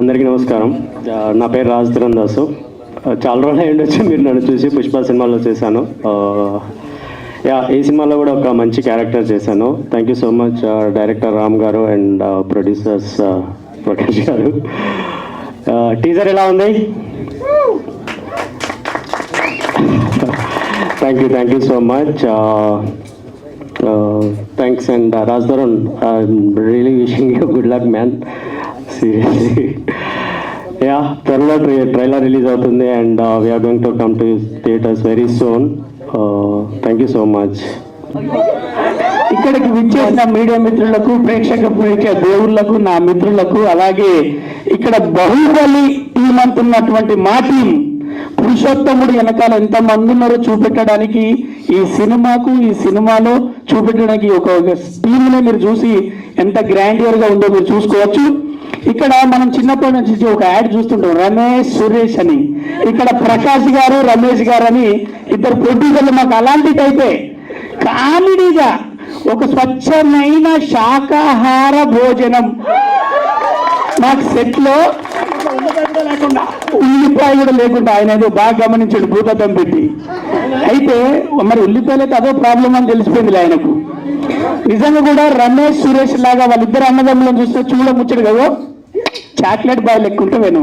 అందరికీ నమస్కారం. నా పేరు రాజధీరన్ దాసు. చాలా రోజులు అయ్యిండొచ్చు మీరు నన్ను చూసి. పుష్ప సినిమాలో చేశాను. ఈ సినిమాలో కూడా ఒక మంచి క్యారెక్టర్ చేశాను. Thank you so much director Ram garu and producers Prakash garu. Teaser ఎలా ఉంది? Thank you so much. Thanks and Rajadheeran, really wishing you good luck man, seriously. త్వరలో ట్రైలర్ రిలీజ్ అవుతుంది and we are going to come to theatres very soon. Thank you so much. ఇక్కడికి విచ్చేసిన media మిత్రులకు, ప్రేక్షక దేవుళ్లకు, నా మిత్రులకు, అలాగే ఇక్కడ బాహుబలి టీం అంటున్నటువంటి మా టీం, పురుషోత్తముడు వెనకాల ఎంతమంది ఉన్నారో చూపెట్టడానికి, ఈ సినిమాలో చూపెట్టడానికి ఒక టీంని మీరు చూసి ఎంత గ్రాండియర్ గా ఉందో మీరు చూసుకోవచ్చు. ఇక్కడ మనం చిన్నప్పటి నుంచి ఒక యాడ్ చూస్తుంటాం, రమేష్ సురేష్ అని. ఇక్కడ ప్రకాష్ గారు, రమేష్ గారు అని ఇద్దరు ప్రొడ్యూసర్లు. మాకు అలాంటి టైపే కామెడీగా ఒక స్వచ్ఛమైన శాకాహార భోజనం నాకు సెట్ లో లేకుండా, ఉల్లిపాయ కూడా లేకుండా ఆయన ఏదో బాగా గమనించాడు భూతత్వం పెట్టి. అయితే మరి ఉల్లిపాయలైతే అదో ప్రాబ్లం అని తెలిసిపోయింది ఆయనకు. నిజంగా కూడా రమేష్ సురేష్ లాగా వాళ్ళిద్దరు అన్నదమ్ములను చూస్తే చూడముచ్చడు కదా, చాక్లెట్ బాయ్ లెక్కుంటే నేను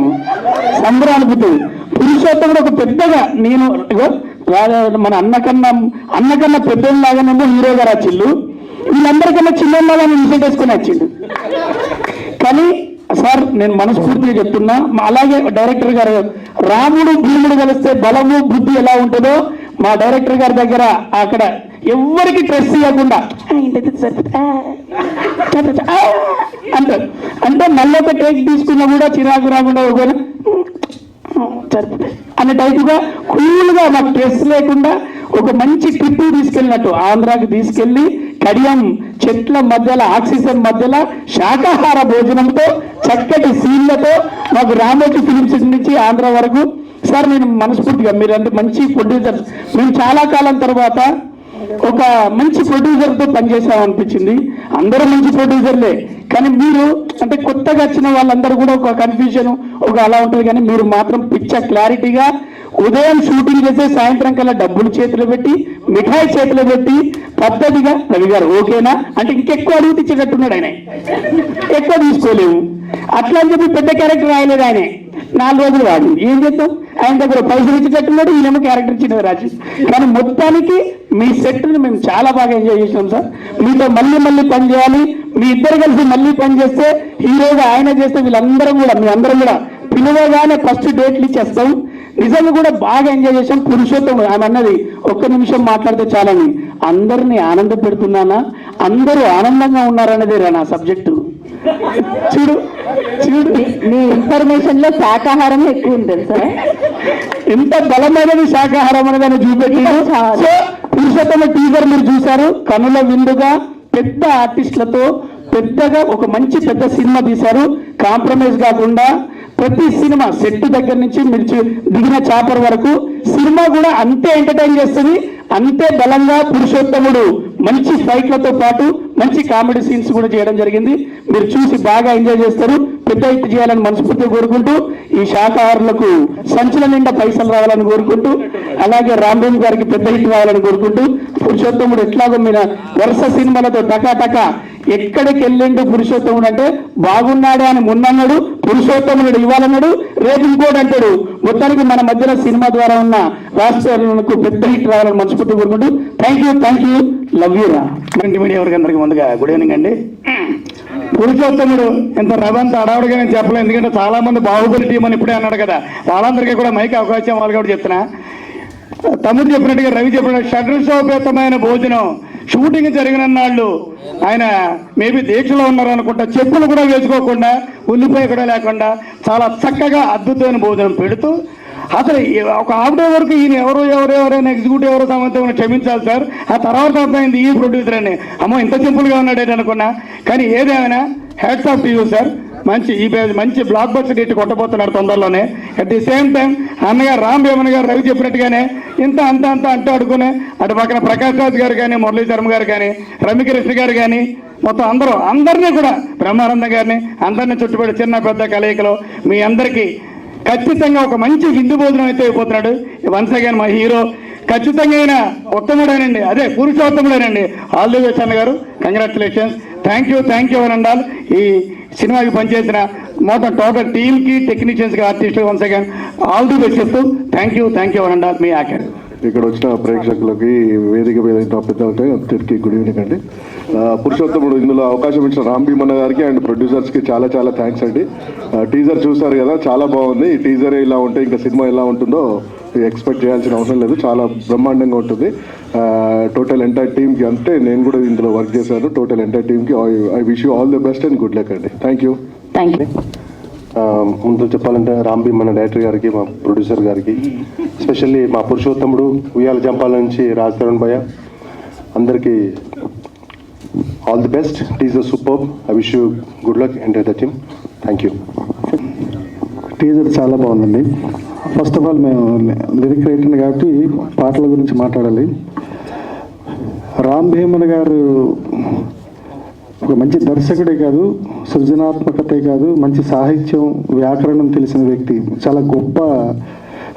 సంబరం అనుకుంటుంది. పురుషోత్తముడు ఒక పెద్దగా, నేను మన అన్నకన్నా పెద్దలాగానేమో హీరో గారు వచ్చిండు, వీళ్ళందరికన్నా చిన్నలాగా ఇన్సెట్ వేసుకొని వచ్చిండు. కానీ సార్ నేను మనస్ఫూర్తిగా చెప్తున్నా, అలాగే డైరెక్టర్ గారు, రాముడు భీముడు కలిస్తే బలము బుద్ధి ఎలా ఉంటుందో మా డైరెక్టర్ గారి దగ్గర అక్కడ ఎవరికి స్ట్రెస్ ఇవ్వకుండా అంటారు. అంటే మళ్ళీ ఒక టేక్ తీసుకున్నా కూడా చిరాకు రాకుండా అనే టైపుగా కూల్గా మాకు స్ట్రెస్ లేకుండా ఒక మంచి ట్రిప్ తీసుకెళ్ళినట్టు ఆంధ్రాకి తీసుకెళ్ళి కడియం చెట్ల మధ్యలో, ఆక్సిజన్ మధ్యలో శాకాహార భోజనంతో, చక్కటి సీన్లతో మాకు రామోజీ ఫిలిమ్స్ నుంచి ఆంధ్ర వరకు. సార్ నేను మనస్ఫూర్తిగా, మీరంటే మంచి ప్రొడ్యూసర్స్, మేము చాలా కాలం తర్వాత ఒక మంచి ప్రొడ్యూసర్తో పనిచేసామనిపించింది. అందరూ మంచి ప్రొడ్యూసర్లే, కానీ మీరు అంటే కొత్తగా వచ్చిన వాళ్ళందరూ కూడా ఒక కన్ఫ్యూజన్ ఒక అలా ఉంటుంది. కానీ మీరు మాత్రం క్లారిటీగా ఉదయం షూటింగ్ చేసే సాయంత్రం కల్లా డబ్బులు చేతిలో పెట్టి, మిఠాయి చేతిలో పెట్టి పద్ధతిగా, రవి గారు ఓకేనా అంటే ఇంకెక్కువ అడుగుతూ ఇచ్చేటట్టున్నాడు ఆయన, ఎక్కువ తీసుకోలేము అట్లా అని చెప్పి పెద్ద క్యారెక్టర్ రాయలేదు ఆయన. 4 రోజులు వాడు ఏం చేద్దాం, ఆయన దగ్గర పైసలు ఇచ్చేటట్టున్నాడు, ఈయనేమో క్యారెక్టర్ ఇచ్చినది రాజు. కానీ మొత్తానికి మీ సెట్ని మేము చాలా బాగా ఎంజాయ్ చేసినాం సార్. మీతో మళ్ళీ పని చేయాలి, మీ ఇద్దరు కలిసి మళ్ళీ పని చేస్తే, హీరోగా ఆయన చేస్తే వీళ్ళందరం కూడా, మీ అందరం కూడా పిలువగానే ఫస్ట్ డేట్లు ఇచ్చేస్తాం. నిజంగా కూడా బాగా ఎంజాయ్ చేసాం. పురుషోత్తముడు ఆమె అన్నది, ఒక్క నిమిషం మాట్లాడితే చాలని, అందరినీ ఆనంద పెడుతున్నానా, అందరూ ఆనందంగా ఉన్నారనేదే నా సబ్జెక్టు. చూడు మీ ఇన్ఫర్మేషన్ లో శాకాహారం ఎక్కువ ఉంటుంది సార్. ఎంత బలమైనది శాకాహారం అనేది చూపెట్టి. సో పురుషోత్తమ టీజర్ మీరు చూశారు, కనుల విందుగా పెద్ద ఆర్టిస్టులతో పెద్దగా ఒక మంచి పెద్ద సినిమా తీశారు. కాంప్రమైజ్ కాకుండా ప్రతి సినిమా సెట్ దగ్గర నుంచి మీరు దిగిన చాపర్ వరకు సినిమా కూడా అంతే ఎంటర్టైన్ చేస్తుంది, అంతే బలంగా. పురుషోత్తముడు మంచి ఫైట్లతో పాటు మంచి కామెడీ సీన్స్ కూడా చేయడం జరిగింది. మీరు చూసి బాగా ఎంజాయ్ చేస్తారు. పెద్ద హిట్ చేయాలని మనస్ఫూర్తిగా కోరుకుంటూ, ఈ శాకాహారులకు సంచుల నిండా పైసలు రావాలని కోరుకుంటూ, అలాగే రాంబాబు గారికి పెద్ద హిట్ రావాలని కోరుకుంటూ, పురుషోత్తముడు ఎట్లాగో మీరు వరుస సినిమాలతో టకా ఎక్కడికి వెళ్ళిండు పురుషోత్తముడు అంటే, బాగున్నాడే అని మొన్నన్నాడు, పురుషోత్తముడు ఇవ్వాలన్నాడు, రేపు ఇంకోటి అంటాడు. మొత్తానికి మన మధ్యలో సినిమా ద్వారా ఉన్న రాష్ట్రాలకు పెద్ద హిట్ రావాలని మనస్ఫూర్తి కోరుకుంటూ, థ్యాంక్ యూ లవ్ యూ రా. మీడియా ఎవరికి అందరికీ ముందుగా గుడ్ ఈవినింగ్ అండి. పురుషోత్తముడు ఎంత రవంత అడవుడుగా నేను చెప్పలేదు, ఎందుకంటే చాలా మంది బాహుబలి టీం అని ఇప్పుడే అన్నాడు కదా, వాళ్ళందరికీ కూడా మైక్ అవకాశం వాళ్ళు కూడా చెప్తున్నా. తమ్ముడు చెప్పినట్టుగా, రవి చెప్పినట్టు షడ్రసోపేతమైన భోజనం షూటింగ్ జరిగిన నాళ్ళు ఆయన మేబీ దీక్షలో ఉన్నారనుకుంటా, చెప్పులు కూడా వేసుకోకుండా, ఉల్లిపాయ కూడా లేకుండా చాలా చక్కగా అద్భుతమైన భోజనం పెడుతూ, అసలు ఒక ఆవిడ వరకు ఈయన ఎవరైనా ఎగ్జిక్యూటివ్ ఎవరో సంబంధం క్షమించాలి సార్, ఆ తర్వాత అర్థమైంది ఈ ప్రొడ్యూసర్ అని. అమ్మో ఇంత సింపుల్గా ఉన్నాడు అనుకున్నా. కానీ ఏదేమైనా hats off to you sir. మంచి బ్లాక్ బస్టర్ హిట్ కొట్టబోతున్నారు తొందరలోనే. అట్ ది సేమ్ టైం అన్నగారు రామ్ భీమన్ గారు రవి చెప్పినట్టుగానే ఇంత అంత అంత అంటూ అడుగునే అటు పక్కన ప్రకాష్ రాజ్ గారు కానీ, మురళీ శర్మ గారు కానీ, రమ్యకృష్ణ గారు కానీ, మొత్తం అందరినీ కూడా బ్రహ్మానందం గారిని అందరినీ చుట్టుపడి చిన్న పెద్ద కలయికలో మీ అందరికీ ఖచ్చితంగా ఒక మంచి విందు భోజనం అయితే అయిపోతున్నాడు. వన్స్ అగైన్ మా హీరో ఖచ్చితంగా అయిన ఉత్తముడేనండి, అదే పురుషోత్తముడేనండి. ఆల్ ది బెస్ట్ అన్న గారు, కంగ్రాచులేషన్స్. థ్యాంక్ యూ అని అండాలి. ఈ సినిమాకి పనిచేసిన మొత్తం టోటల్ టీమ్కి, టెక్నీషియన్స్కి, ఆర్టిస్టులు once again all the best చెప్తూ థ్యాంక్ యూ అని అండాలి మీ యాక్టర్. ఇక్కడ వచ్చిన ప్రేక్షకులకి, వేదిక మీద పెద్దలకి అందరికీ గుడ్ ఈవినింగ్ అండి. పురుషోత్తముడు ఇందులో అవకాశం ఇచ్చిన రామ్ భీమన్న గారికి అండ్ ప్రొడ్యూసర్స్కి చాలా చాలా థ్యాంక్స్ అండి. టీజర్ చూసారు కదా, చాలా బాగుంది. ఈ టీజర్ ఇలా ఉంటే ఇంకా సినిమా ఎలా ఉంటుందో ఎక్స్పెక్ట్ చేయాల్సిన అవసరం లేదు, చాలా బ్రహ్మాండంగా ఉంటుంది. టోటల్ ఎంటైర్ టీమ్కి, అంటే నేను కూడా ఇందులో వర్క్ చేశాను. టోటల్ ఎంటైర్ టీమ్కి I wish you all the best and good luck అండి. Thank you. ముందు చెప్పాలంటే రామ్ భీమన్న డైరెక్టర్ గారికి, మా ప్రొడ్యూసర్ గారికి, ఎస్పెషల్లీ మా పురుషోత్తముడు, ఉయ్యాల జంపాల నుంచి రాజ్ తరుణ్ భయ్య, అందరికీ all the best. Teaser super. I wish you good luck entire the team. Thank you. Teaser చాలా బాగుందండి. ఫస్ట్ ఆఫ్ ఆల్ మేము లిరిక్ రైటర్ కాబట్టి పాటల గురించి మాట్లాడాలి. రామ్ భీమన్ గారు ఒక మంచి దర్శకుడే కాదు, సృజనాత్మకతే కాదు, మంచి సాహిత్యం, వ్యాకరణం తెలిసిన వ్యక్తి, చాలా గొప్ప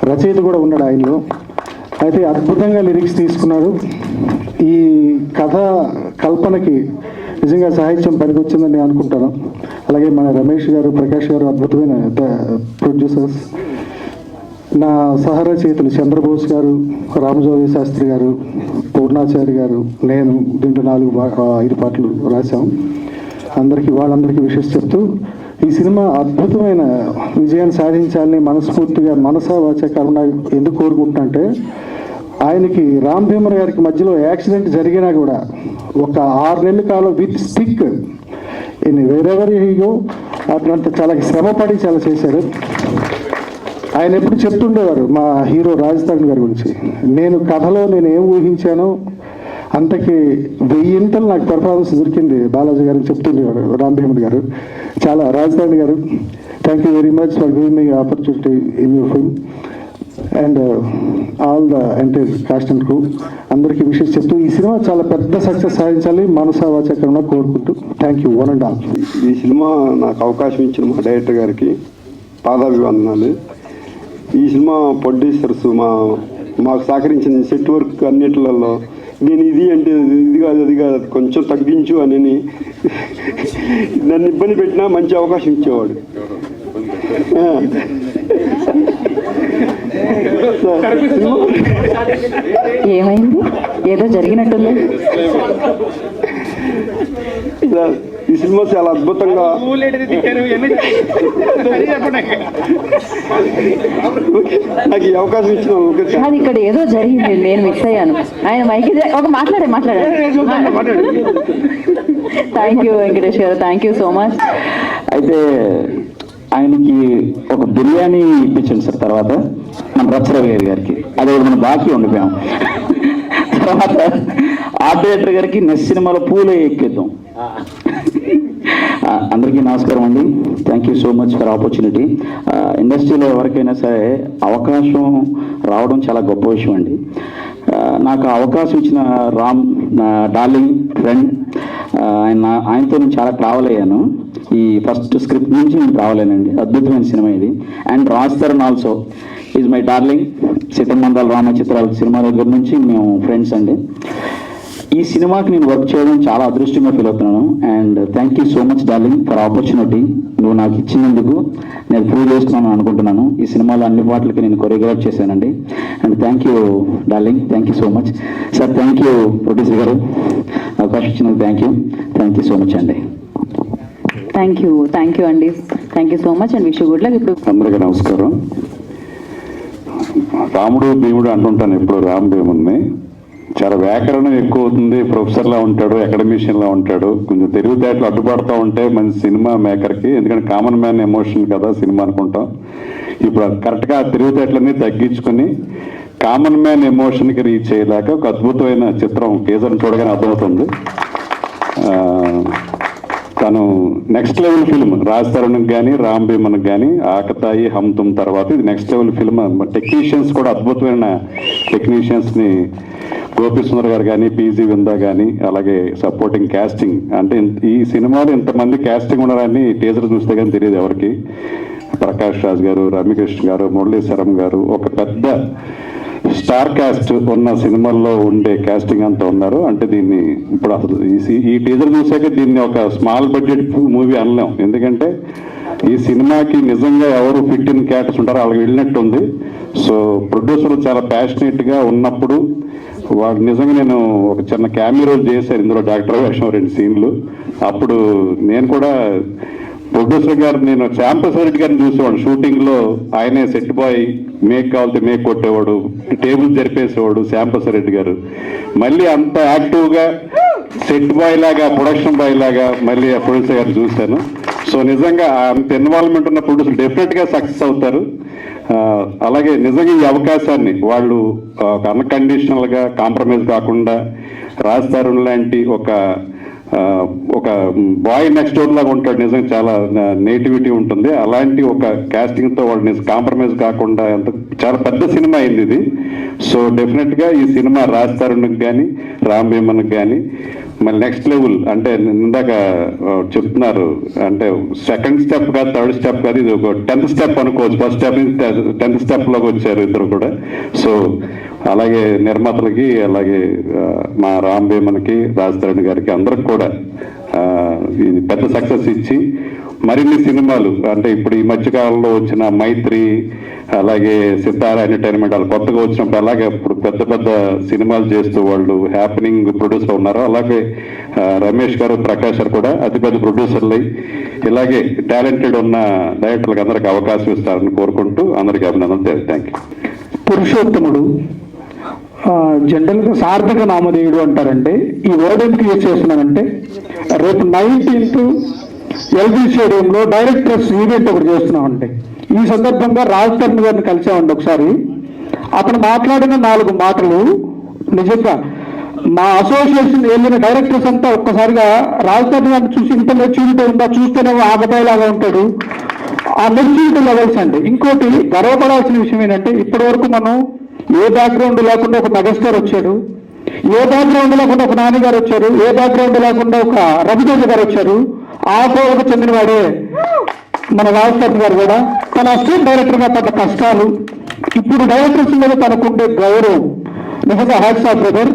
రచయిత కూడా ఉన్నాడు ఆయనలో. అయితే అద్భుతంగా లిరిక్స్ తీసుకున్నాడు. ఈ కథ కల్పనకి నిజంగా సాహిత్యం పనికొచ్చిందని నేను అనుకుంటాను. అలాగే మన రమేష్ గారు, ప్రకాష్ గారు అద్భుతమైన ప్రొడ్యూసర్స్. నా సహరచయితలు చంద్రబోస్ గారు, రామజోగి శాస్త్రి గారు, పూర్ణాచారి గారు, నేను దీంట్లో 5 పాటలు రాశాం. వాళ్ళందరికీ విషెస్ చెప్తూ ఈ సినిమా అద్భుతమైన విజయాన్ని సాధించాలని మనస్ఫూర్తిగా మనసా వాచ కర్మ ఎందుకు కోరుకుంటున్నా, ఆయనకి రామ్ భీమన్ గారికి మధ్యలో యాక్సిడెంట్ జరిగినా కూడా ఒక 6 నెలల కాలం విత్ స్టిక్ వేరెవర్ హీగో అట్లంత చాలా శ్రమపడి చాలా చేశారు. ఆయన ఎప్పుడు చెప్తుండేవారు మా హీరో రాజ్ తరుణ్ గారి గురించి, నేను కథలో నేను ఏం ఊహించానో అంతకి 1000 నాకు పెర్ఫార్మెన్స్ దొరికింది బాలాజీ గారికి చెప్తుండేవారు రామ్ భీమన్ గారు. చాలా రాజ్ తరుణ్ గారు, thank you very much for giving me opportunity in your film and all the entire cast and crew. అందరికీ విషెస్ చెప్తూ ఈ సినిమా చాలా పెద్ద సక్సెస్ సాధించాలి మనసా వాచకరంగా కోరుకుంటూ thank you one and all. ఈ సినిమా నాకు అవకాశం ఇచ్చిన మా డైరెక్టర్ గారికి పాదాభివందనాలు. ఈ సినిమా ప్రొడ్యూసర్స్ మాకు సహకరించిన సెట్ వర్క్ అన్నిట్లలో నేను ఇది అంటే ఇది కాదు అది కాదు కొంచెం తగ్గించు అని నన్ను ఇబ్బంది పెట్టినా మంచి అవకాశం ఇచ్చేవాడు. ఏమైంది, ఏదో జరిగినట్టుంది. ఈ సినిమా చాలా అద్భుతంగా నాకు ఈ అవకాశం ఇచ్చిన అది ఇక్కడ ఏదో జరిగింది, నేను మిస్ అయ్యాను. ఆయన మైకి ఒక మాట్లాడారు. థ్యాంక్ యూ వెంకటేష్ గారు, థ్యాంక్ యూ సో మచ్. అయితే ఆయనకి ఒక బిర్యానీ ఇప్పించండి సార్. తర్వాత మన రచ్చరవి గారికి అది మనం బాకీ ఉండిపోయాం. తర్వాత ఆర్ట్ డైరెక్టర్ గారికి నెక్స్ట్ సినిమాలో పూలే ఎక్కిద్దాం. అందరికీ నమస్కారం అండి. Thank you so much for opportunity. ఇండస్ట్రీలో ఎవరికైనా సరే అవకాశం రావడం చాలా గొప్ప విషయం అండి. నాకు అవకాశం ఇచ్చిన రామ్, నా డార్లింగ్ ఫ్రెండ్, ఆయనతో నేను చాలా ట్రావెల్ అయ్యాను. ఈ ఫస్ట్ స్క్రిప్ట్ నుంచి నేను ట్రావెల్ అయ్యానండి. అద్భుతమైన సినిమా ఇది. And Raj Tarun also is my darling. సీతమ్మందాల రామచిత్రాల సినిమా దగ్గర నుంచి మేము ఫ్రెండ్స్ అండి. ఈ సినిమాకి నేను వర్క్ చేయడం చాలా అదృష్టంగా ఫీల్ అవుతున్నాను. And thank you so much darling for opportunity. నువ్వు నాకు ఇచ్చినందుకు నేను ప్రూవ్ చేసుకున్నాను అనుకుంటున్నాను. ఈ సినిమాలో అన్ని పాటలకి నేను కొరియోగ్రాఫ్ చేశానండి. And thank you darling, thank you so much sir. Thank you producer గారు, అవకాశం ఇచ్చినందుకు థ్యాంక్ యూ సో మచ్ అండి. థ్యాంక్ యూ అండి, thank you so much and wish you good luck. ఇప్పుడు అందరికీ నమస్కారం. రాముడు భీముడు అంటుంటాను ఎప్పుడు రామ్ భీముడిని. చాలా వ్యాకరణం ఎక్కువ అవుతుంది, ప్రొఫెసర్లా ఉంటాడు, అకాడమిషియన్లా ఉంటాడు. కొంచెం తెలివితేటలు అడ్డుపడుతూ ఉంటే మంచి సినిమా మేకర్కి, ఎందుకంటే కామన్ మ్యాన్ ఎమోషన్ కదా సినిమా అనుకుంటాం. ఇప్పుడు కరెక్ట్గా ఆ తెలివితేటలన్నీ తగ్గించుకొని కామన్ మ్యాన్ ఎమోషన్కి రీచ్ అయ్యేదాకా ఒక అద్భుతమైన చిత్రం టీజర్ని చూడగానే అర్థమవుతుంది. తను నెక్స్ట్ లెవెల్ ఫిల్మ్ రాజ్ తరుణ్కి కానీ రామ్ భీమన్కి కానీ ఆకతాయి హమ్ తుమ్ తర్వాత ఇది నెక్స్ట్ లెవెల్ ఫిల్మ్. టెక్నీషియన్స్ కూడా అద్భుతమైన టెక్నీషియన్స్ని గోపి సుందర్ గారు కానీ పీజీ విందా కానీ అలాగే సపోర్టింగ్ క్యాస్టింగ్ అంటే ఈ సినిమాలో ఇంతమంది క్యాస్టింగ్ ఉన్నారని టీజర్ చూస్తే కానీ తెలియదు ఎవరికి. ప్రకాష్ రాజ్ గారు, రమ్యకృష్ణ గారు, మురళీశ్వరం గారు, ఒక పెద్ద స్టార్ క్యాస్ట్ ఉన్న సినిమాల్లో ఉండే క్యాస్టింగ్ అంతా ఉన్నారు. అంటే దీన్ని ఇప్పుడు అసలు ఈ టీజర్ చూసాక దీన్ని ఒక స్మాల్ బడ్జెట్ మూవీ అనలేం. ఎందుకంటే ఈ సినిమాకి నిజంగా ఎవరు ఫిట్ ఇన్ క్యారెక్టర్స్ ఉంటారో వాళ్ళకి వెళ్ళినట్టు ఉంది. సో ప్రొడ్యూసర్లు చాలా ప్యాషనేట్గా ఉన్నప్పుడు వాడు నిజంగా నేను ఒక చిన్న క్యామియో రోల్ చేశాను ఇందులో, డాక్టర్ వేషం 2 సీన్లు. అప్పుడు నేను కూడా ప్రొడ్యూసర్ గారు నేను శ్యాంప్రసాద్ రెడ్డి గారిని చూసేవాడు షూటింగ్లో. ఆయనే సెట్ బాయ్, మేక్ కావాలంటే మేక్ కొట్టేవాడు, టేబుల్ జరిపేసేవాడు శ్యాంప్రసాద్ రెడ్డి గారు. మళ్ళీ అంత యాక్టివ్గా సెట్ బాయ్ లాగా, ప్రొడక్షన్ బాయ్ లాగా మళ్ళీ ఆ ప్రొడ్యూసర్ గారు చూశాను. సో నిజంగా అంత ఇన్వాల్వ్మెంట్ ఉన్న ప్రొడ్యూసర్ డెఫినెట్గా సక్సెస్ అవుతారు. అలాగే నిజంగా ఈ అవకాశాన్ని వాళ్ళు అన్కండిషనల్గా కాంప్రమైజ్ కాకుండా రాజ్ తరుణ్ లాంటి ఒక బాయ్ నెక్స్ట్ డోర్ లాగా ఉంటాడు. నిజంగా చాలా నేటివిటీ ఉంటుంది. అలాంటి ఒక క్యాస్టింగ్తో వాళ్ళు కాంప్రమైజ్ కాకుండా చాలా పెద్ద సినిమా అయింది ఇది. సో డెఫినెట్గా ఈ సినిమా రాజ్ తరుణ్కి కానీ రామ్ భీమన్కి కానీ మళ్ళీ నెక్స్ట్ లెవెల్ అంటే ఇందాక చెప్తున్నారు అంటే సెకండ్ స్టెప్ కాదు, థర్డ్ స్టెప్ కాదు, ఇది ఒక 10th స్టెప్ అనుకోవచ్చు. ఫస్ట్ స్టెప్ నుంచి 10th స్టెప్లోకి వచ్చారు ఇద్దరు కూడా. సో అలాగే నిర్మాతలకి, అలాగే మా రామ్ భీమన్కి, రాజ్ తరుణ్ గారికి అందరికి కూడా ఇది పెద్ద సక్సెస్ ఇచ్చి మరిన్ని సినిమాలు అంటే ఇప్పుడు ఈ మధ్యకాలంలో వచ్చిన మైత్రి, అలాగే సితారా ఎంటర్టైన్మెంట్ వాళ్ళు కొత్తగా వచ్చినప్పుడు అలాగే ఇప్పుడు పెద్ద పెద్ద సినిమాలు చేస్తూ వాళ్ళు హ్యాపెనింగ్ ప్రొడ్యూసర్ ఉన్నారు. అలాగే రమేష్ గారు, ప్రకాష్ గారు కూడా అతిపెద్ద ప్రొడ్యూసర్లు ఇలాగే టాలెంటెడ్ ఉన్న డైరెక్టర్లకు అందరికీ అవకాశం ఇస్తారని కోరుకుంటూ అందరికీ అభినందనలు. Thank you. పురుషోత్తముడు జనరల్గా సార్థక నామధేయుడు అంటారండి. ఈ వర్డ్ ఎందుకు యూజ్ చేస్తున్నానంటే రేపు 19th ఎల్బీ స్టేడియంలో డైరెక్టర్స్ ఈవెంట్ ఒకటి చేస్తున్నామండి. ఈ సందర్భంగా రాజ్ తరుణ్ గారిని కలిసామండి ఒకసారి. అతను మాట్లాడిన 4 మాటలు నిజంగా మా అసోసియేషన్ వెళ్ళిన డైరెక్టర్స్ అంతా ఒక్కసారిగా రాజ్ తరుణ్ గారిని చూసి ఇంత మెచ్యూరిటీ ఉందా, చూస్తేనే ఆగతాయిలాగా ఉంటాడు, ఆ మెచ్యూరిటీ లెవెల్స్ అండి. ఇంకోటి గర్వపడాల్సిన విషయం ఏంటంటే ఇప్పటి వరకు మనం ఏ బ్యాక్గ్రౌండ్ లేకుండా ఒక మెగాస్టార్ వచ్చాడు, ఏ బ్యాక్గ్రౌండ్ లేకుండా ఒక నాని గారు వచ్చారు, ఏ బ్యాక్గ్రౌండ్ లేకుండా ఒక రవితేజ గారు వచ్చారు. ఆ కోవకు చెందినవాడే మన రాజ్ తరుణ్ గారు కూడా. తన అసిస్టెంట్ డైరెక్టర్ గా పడ్డ కష్టాలు, ఇప్పుడు డైరెక్టర్స్ మీద తనకుండే గౌరవం నిజంగా హ్యాట్స్ ఆఫ్ బ్రదర్.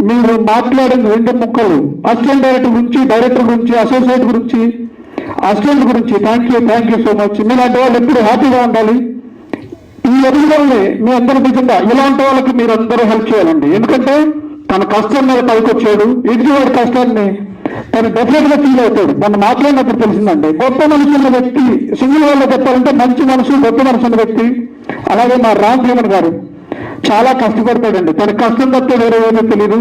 మీరు మాట్లాడిన 2 ముక్కలు అసిస్టెంట్ డైరెక్టర్ గురించి, డైరెక్టర్ గురించి, అసోసియేట్ గురించి, అసిస్టెంట్ గురించి థ్యాంక్ యూ సో మచ్. మీలాంటి వాళ్ళు ఎప్పుడు హ్యాపీగా ఉండాలి. ఈ ఎదుగుదలని మీ అందరూ నిజంగా ఇలాంటి వాళ్ళకి మీరు అందరూ హెల్ప్ చేయాలండి. ఎందుకంటే తన కష్టం మీద పైకి వచ్చాడు. ఎదుగువాడి కష్టాన్ని తను డెఫినెట్ గా ఫీల్ అవుతాడు. మన మాట్లాడినప్పుడు తెలిసిందండి గొప్ప మనసు ఉన్న వ్యక్తి, సింగిల్ వాళ్ళు చెప్పాలంటే మంచి మనసు, గొప్ప మనసు ఉన్న వ్యక్తి. అలాగే మా రామ్ భీమన్ గారు చాలా కష్టపడతాడండి. తన కష్టం తప్పే వేరే ఏమీ తెలియదు.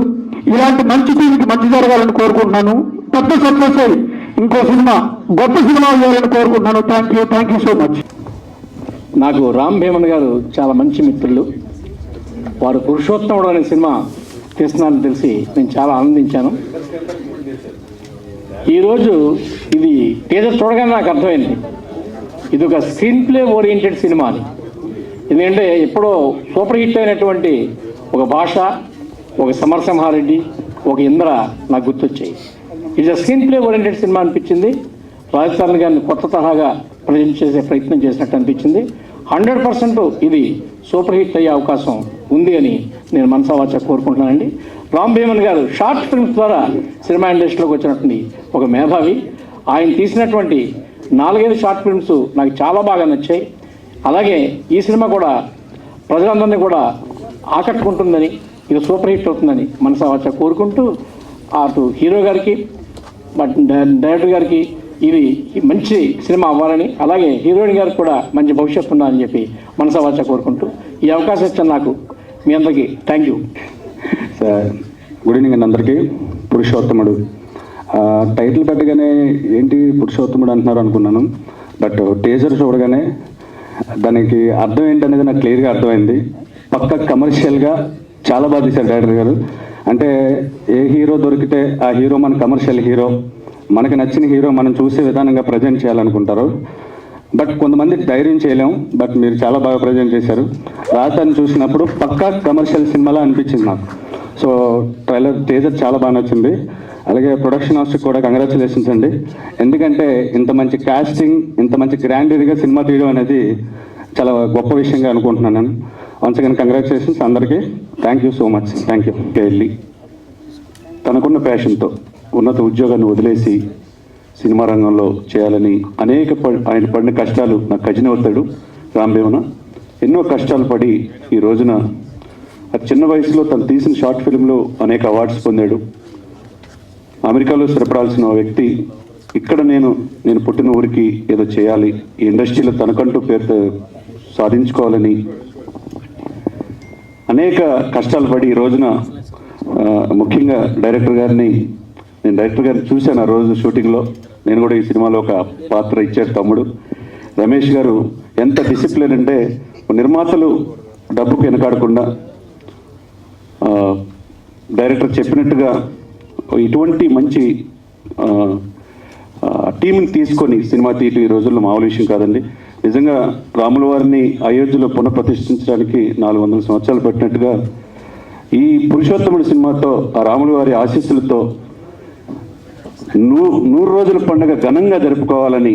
ఇలాంటి మంచి టీంకి మంచి జరగాలని కోరుకుంటున్నాను. పెద్ద సక్సెస్ అయ్యి ఇంకో సినిమా, గొప్ప సినిమా చేయాలని కోరుకుంటున్నాను. Thank you so much. నాకు రామ్ భీమన్ గారు చాలా మంచి మిత్రులు. వారు పురుషోత్తముడు అనే సినిమా తీస్తున్నారని తెలిసి నేను చాలా ఆనందించాను. ఈరోజు ఇది టీజర్ చూడగానే నాకు అర్థమైంది ఇది ఒక స్క్రీన్ ప్లే ఓరియంటెడ్ సినిమా అని. ఎందుకంటే ఎప్పుడో సూపర్ హిట్ అయినటువంటి ఒక భాష, ఒక సమరసింహారెడ్డి, ఒక ఇంద్ర నాకు గుర్తొచ్చాయి. ఇది స్క్రీన్ ప్లే ఓరియంటెడ్ సినిమా అనిపించింది. రాజ్ తరుణ్ గారిని కొత్త తరహాగా ప్రజెంట్ చేసే ప్రయత్నం చేసినట్టు అనిపించింది. 100% ఇది సూపర్ హిట్ అయ్యే అవకాశం ఉంది అని నేను మనసావాచ కోరుకుంటున్నానండి. రామ్ భీమన్ గారు షార్ట్ ఫిల్మ్స్ ద్వారా సినిమా ఇండస్ట్రీలోకి వచ్చినటువంటి ఒక మేధావి. ఆయన తీసినటువంటి 4-5 షార్ట్ ఫిల్మ్స్ నాకు చాలా బాగా నచ్చాయి. అలాగే ఈ సినిమా కూడా ప్రజలందరినీ కూడా ఆకట్టుకుంటుందని, ఇది సూపర్ హిట్ అవుతుందని మనసావాచ కోరుకుంటూ అటు హీరో గారికి, డైరెక్టర్ గారికి ఇది మంచి సినిమా అవ్వాలని, అలాగే హీరోయిన్ గారికి కూడా మంచి భవిష్యత్తు ఉండాలని చెప్పి మనసావాచ కోరుకుంటూ ఈ అవకాశం ఇచ్చాను నాకు మీ అందరికీ థ్యాంక్ యూ. గుడ్ ఈవినింగ్ అండి అందరికీ. పురుషోత్తముడు టైటిల్ పెట్టగానే ఏంటి పురుషోత్తముడు అంటున్నారు అనుకున్నాను. బట్ టీజర్ చూడగానే దానికి అర్థం ఏంటనేది నాకు క్లియర్గా అర్థమైంది. పక్క కమర్షియల్గా చాలా బాగా తీశారు డైరెక్టర్ గారు. అంటే ఏ హీరో దొరికితే ఆ హీరో మన కమర్షియల్ హీరో, మనకి నచ్చిన హీరో మనం చూసే విధానంగా ప్రజెంట్ చేయాలనుకుంటారు. బట్ కొంతమంది ధైర్యం చేయలేం. బట్ మీరు చాలా బాగా ప్రజెంట్ చేశారు. రాజధాని చూసినప్పుడు పక్కా కమర్షియల్ సినిమాలా అనిపించింది నాకు. సో టీజర్ చాలా బాగా నచ్చింది. అలాగే ప్రొడక్షన్ హౌస్కి కూడా కంగ్రాచులేషన్స్ అండి. ఎందుకంటే ఇంత మంచి కాస్టింగ్, ఇంత మంచి గ్రాండీగా సినిమా తీయడం అనేది చాలా గొప్ప విషయంగా అనుకుంటున్నాను నేను. వన్స్ అగైన్ కంగ్రాచులేషన్స్ అందరికీ. Thank you so much. Thank you. వెళ్ళి తనకున్న ప్యాషన్తో ఉన్నత ఉద్యోగాన్ని వదిలేసి సినిమా రంగంలో చేయాలని ఆయన పడిన కష్టాలు నాకు కజిన్ అవుతాడు రాంభీమన. ఎన్నో కష్టాలు పడి ఈ రోజున చిన్న వయసులో తను తీసిన షార్ట్ ఫిల్మ్లో అనేక అవార్డ్స్ పొందాడు. అమెరికాలో స్థిరపడాల్సిన వ్యక్తి ఇక్కడ నేను పుట్టిన ఊరికి ఏదో చేయాలి, ఈ ఇండస్ట్రీలో తనకంటూ పేరు సాధించుకోవాలని అనేక కష్టాలు పడి ఈ రోజున ముఖ్యంగా డైరెక్టర్ గారిని చూశాను. ఆ రోజు షూటింగ్లో నేను కూడా ఈ సినిమాలో ఒక పాత్ర ఇచ్చాడు తమ్ముడు రమేష్ గారు. ఎంత డిసిప్లిన్ అంటే నిర్మాతలు డబ్బుకు వెనకాడకుండా డైరెక్టర్ చెప్పినట్టుగా ఇటువంటి మంచి టీంని తీసుకొని సినిమా తీయటం ఈ రోజుల్లో మామూలు విషయం కాదండి. నిజంగా రాముల వారిని అయోధ్యలో పునఃప్రతిష్ఠించడానికి 400 సంవత్సరాలు పెట్టినట్టుగా ఈ పురుషోత్తముడి సినిమాతో ఆ రాముల వారి ఆశీస్సులతో 100 రోజుల పండుగ ఘనంగా జరుపుకోవాలని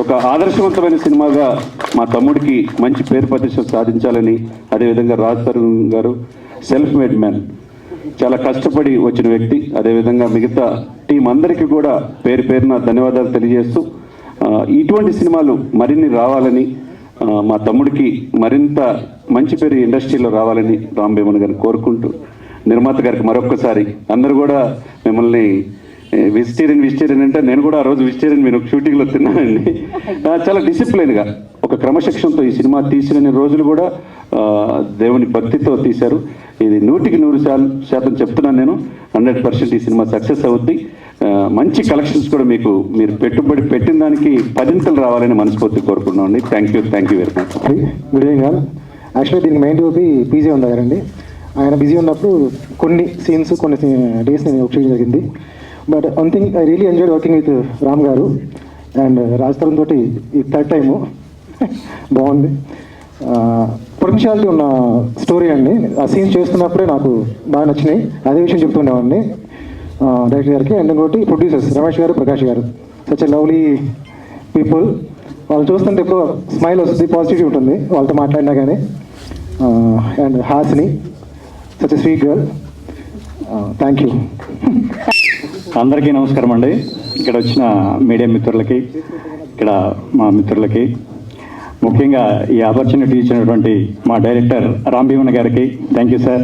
ఒక ఆదర్శవంతమైన సినిమాగా మా తమ్ముడికి మంచి పేరు ప్రతిష్ట సాధించాలని, అదేవిధంగా రాజ్ తరుణ్ గారు సెల్ఫ్ మేడ్ మ్యాన్, చాలా కష్టపడి వచ్చిన వ్యక్తి. అదేవిధంగా మిగతా టీం అందరికీ కూడా పేరు పేరున ధన్యవాదాలు తెలియజేస్తూ ఇటువంటి సినిమాలు మరిన్ని రావాలని, మా తమ్ముడికి మరింత మంచి పేరు ఇండస్ట్రీలో రావాలని రాంభీమన్ గారిని కోరుకుంటూ, నిర్మాత గారికి మరొక్కసారి అందరూ కూడా మిమ్మల్ని వెజిటేరియన్ అంటే నేను కూడా ఆ రోజు వెజిటేరియన్ మీరు షూటింగ్లో తిన్నానండి. చాలా డిసిప్లిన్గా ఒక క్రమశిక్షణతో ఈ సినిమా తీసిన రోజులు కూడా దేవుని భక్తితో తీశారు. ఇది 100% చెప్తున్నాను నేను. 100% ఈ సినిమా సక్సెస్ అవుద్ది. మంచి కలెక్షన్స్ కూడా మీరు పెట్టుబడి పెట్టిన దానికి 10 రావాలని మనస్ఫూర్తి కోరుకున్నామండి. Thank you very much. Good evening all. Actually దీనికి మెయిన్ టోపీ పీజీ ఉందండి. ఆయన బిజీ ఉన్నప్పుడు కొన్ని సీన్స్ కొన్ని డేస్ నేను చేయడం జరిగింది. But one thing I really enjoy working with Ram garu and Raj Tarun తోటి ఈ థర్డ్ టైము బాగుంది. పొటెన్షియాలిటీ ఉన్న స్టోరీ అండి. ఆ సీన్ చేస్తున్నప్పుడే నాకు బాగా నచ్చినాయి. అదే విషయం చెప్తుండేవాడిని డైరెక్టర్ గారికి. అండ్ ఇంకోటి ప్రొడ్యూసర్స్ రమేష్ గారు, ప్రకాష్ గారు, సచ్ ఎ లవ్లీ పీపుల్. వాళ్ళు చూస్తుంటే ఎక్కువ స్మైల్ వస్తుంది, పాజిటివిటీ ఉంటుంది వాళ్ళతో మాట్లాడినా కానీ. And Hasini such a sweet girl. Thank you. అందరికీ నమస్కారం అండి. ఇక్కడ వచ్చిన మీడియా మిత్రులకి, ఇక్కడ మా మిత్రులకి, ముఖ్యంగా ఈ ఆపర్చునిటీ ఇచ్చినటువంటి మా డైరెక్టర్ రాంభీమన్ గారికి థ్యాంక్ యూ సార్.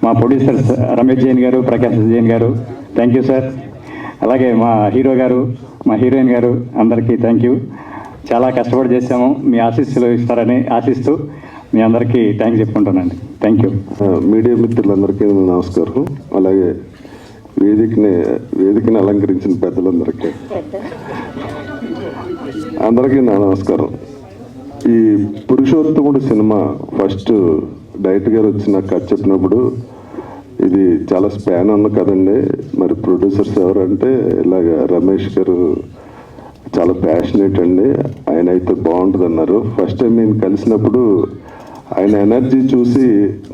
మా ప్రొడ్యూసర్స్ రమేష్ జైన్ గారు, ప్రకాష్ జైన్ గారు, థ్యాంక్ యూ సార్. అలాగే మా హీరో గారు, మా హీరోయిన్ గారు, అందరికీ థ్యాంక్ యూ. చాలా కష్టపడి చేసాము. మీ ఆశీస్సులు ఇస్తారని ఆశిస్తూ మీ అందరికీ థ్యాంక్స్ చెప్పుకుంటానండి. Thank you. మీడియా మిత్రులందరికీ నమస్కారం. అలాగే వేదికని అలంకరించిన పెద్దలందరికీ నా నమస్కారం. ఈ పురుషోత్తముడు సినిమా ఫస్ట్ డైరెక్టర్ గారు వచ్చి నాకు కథ చెప్పినప్పుడు ఇది చాలా స్పాన్ ఉన్న కదండి. మరి ప్రొడ్యూసర్స్ ఎవరంటే ఇలాగ రమేష్ గారు చాలా ప్యాషనేట్ అండి, ఆయన అయితే బాగుంటుంది అన్నారు. ఫస్ట్ టైం నేను కలిసినప్పుడు ఆయన ఎనర్జీ చూసి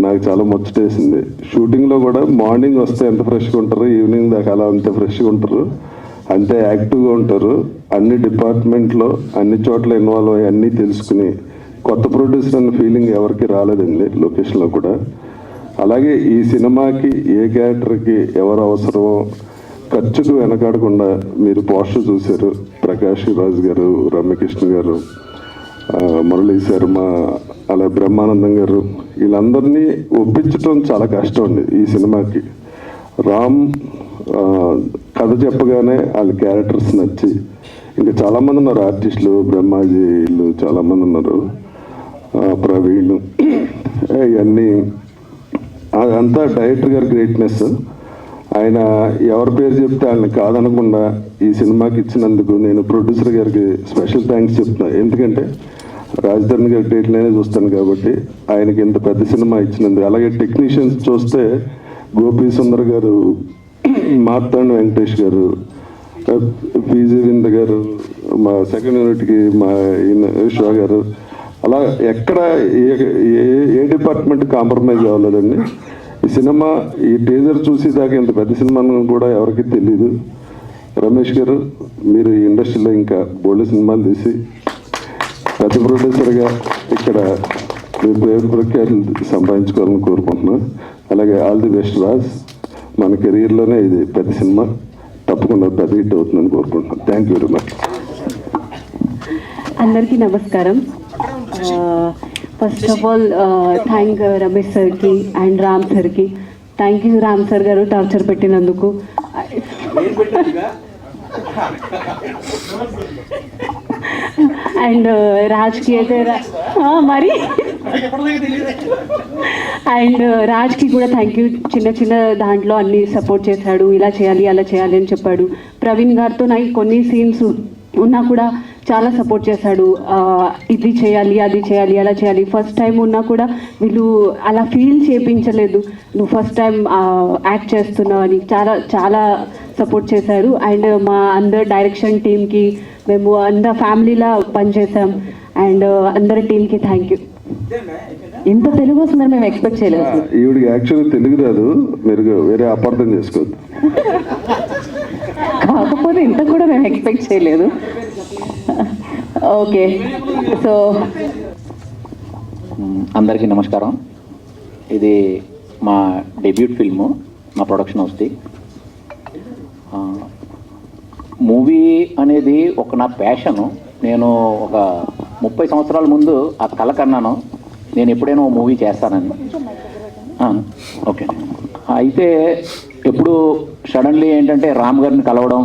నాకు చాలా ముచ్చటేసింది. షూటింగ్లో కూడా మార్నింగ్ వస్తే ఎంత ఫ్రెష్గా ఉంటారు, ఈవినింగ్ దాకా అలా అంతే ఫ్రెష్గా ఉంటారు, అంతే యాక్టివ్గా ఉంటారు. అన్ని డిపార్ట్మెంట్లో అన్ని చోట్ల ఇన్వాల్వ్ అయ్యి అన్నీ తెలుసుకుని కొత్త ప్రొడ్యూసర్ అన్న ఫీలింగ్ ఎవరికి రాలేదండి లొకేషన్లో కూడా. అలాగే ఈ సినిమాకి ఏ క్యారెక్టర్కి ఎవరు అవసరమో ఖర్చుకు వెనకాడకుండా మీరు పోస్టర్ చూశారు. ప్రకాష్ రాజ్ గారు, రమ్యకృష్ణ గారు, మురళీ శర్మ, అలా బ్రహ్మానందం గారు, వీళ్ళందరినీ ఒప్పించడం చాలా కష్టం అండి ఈ సినిమాకి. రామ్ కథ చెప్పగానే వాళ్ళ క్యారెక్టర్స్ నచ్చి, ఇంకా చాలామంది ఉన్నారు ఆర్టిస్టులు, బ్రహ్మాజీలు చాలామంది ఉన్నారు, ప్రవీణ్, ఇవన్నీ అదంతా డైరెక్టర్ గారి గ్రేట్నెస్. ఆయన ఎవరి పేరు చెప్తే ఆయన కాదనకుండా ఈ సినిమాకి ఇచ్చినందుకు నేను ప్రొడ్యూసర్ గారికి స్పెషల్ థ్యాంక్స్ చెప్తున్నాను. ఎందుకంటే రాజధాని గారి డేట్లనే చూస్తాను కాబట్టి ఆయనకి ఇంత పెద్ద సినిమా ఇచ్చినందుకు. అలాగే టెక్నీషియన్స్ చూస్తే గోపీ సుందర్ గారు, మార్తాండ్ వెంకటేష్ గారు, పీజీ వింద గారు, మా సెకండ్ యూనిట్కి మా ఈయన విశ్వ గారు, అలా ఎక్కడ ఏ డిపార్ట్మెంట్ కాంప్రమైజ్ అవ్వలేదండి. ఈ సినిమా ఈ టీజర్ చూసి దాకా ఇంత పెద్ద సినిమా కూడా ఎవరికి తెలీదు. రమేష్ గారు, మీరు ఈ ఇండస్ట్రీలో ఇంకా బోల్డ్ సినిమాలు తీసి పెద్ద ప్రొడ్యూసర్గా ఇక్కడ మీరు పేరు ప్రఖ్యాతులు సంపాదించుకోవాలని కోరుకుంటున్నాను. అలాగే ఆల్ ది బెస్ట్ రాజ్, మన కెరీర్లోనే ఇది పెద్ద సినిమా, తప్పకుండా పెద్ద హిట్ అవుతుందని కోరుకుంటున్నాను. Thank you very much. అందరికీ నమస్కారం. First of all thank Ramesh సార్కి అండ్ రామ్ సార్కి. థ్యాంక్ యూ రామ్ సార్ గారు టార్చర్ పెట్టినందుకు. అండ్ రాజ్కి అయితే మరి అండ్ రాజ్కి కూడా థ్యాంక్ యూ. చిన్న చిన్న దాంట్లో అన్ని సపోర్ట్ చేశాడు, ఇలా చేయాలి అలా చేయాలి అని చెప్పాడు. ప్రవీణ్ గారితో నాకు కొన్ని సీన్స్ ఉన్నా కూడా చాలా సపోర్ట్ చేశాడు. ఇది చేయాలి అది చేయాలి అలా చేయాలి. ఫస్ట్ టైం ఉన్నా కూడా వీళ్ళు అలా ఫీల్ చేయించలేదు, నువ్వు ఫస్ట్ టైం యాక్ట్ చేస్తున్నావు అని చాలా చాలా సపోర్ట్ చేశారు. అండ్ మా అందరు డైరెక్షన్ టీమ్కి, మేము అందరు ఫ్యామిలీలా పనిచేసాం. అండ్ అందరి టీంకి థ్యాంక్ యూ. ఇంత తెలుగు వస్తుందని మేము ఎక్స్పెక్ట్ చేయలేదు. ఈవిడికి యాక్చువల్లీ తెలుగు రాదు, మీరు వేరే అపార్థం చేసుకోవద్దు. కాకపోతే ఇంత కూడా మేము ఎక్స్పెక్ట్ చేయలేదు. ఓకే, సో అందరికీ నమస్కారం. ఇది మా డెబ్యూట్ ఫిల్ము, మా ప్రొడక్షన్ హౌస్ది. మూవీ అనేది ఒక నా ప్యాషను. నేను ఒక 30 సంవత్సరాల ముందు ఆ కళ కన్నాను, నేను ఎప్పుడైనా ఓ మూవీ చేస్తానని. ఓకే, అయితే ఎప్పుడు సడన్లీ ఏంటంటే రామ్ గారిని కలవడం,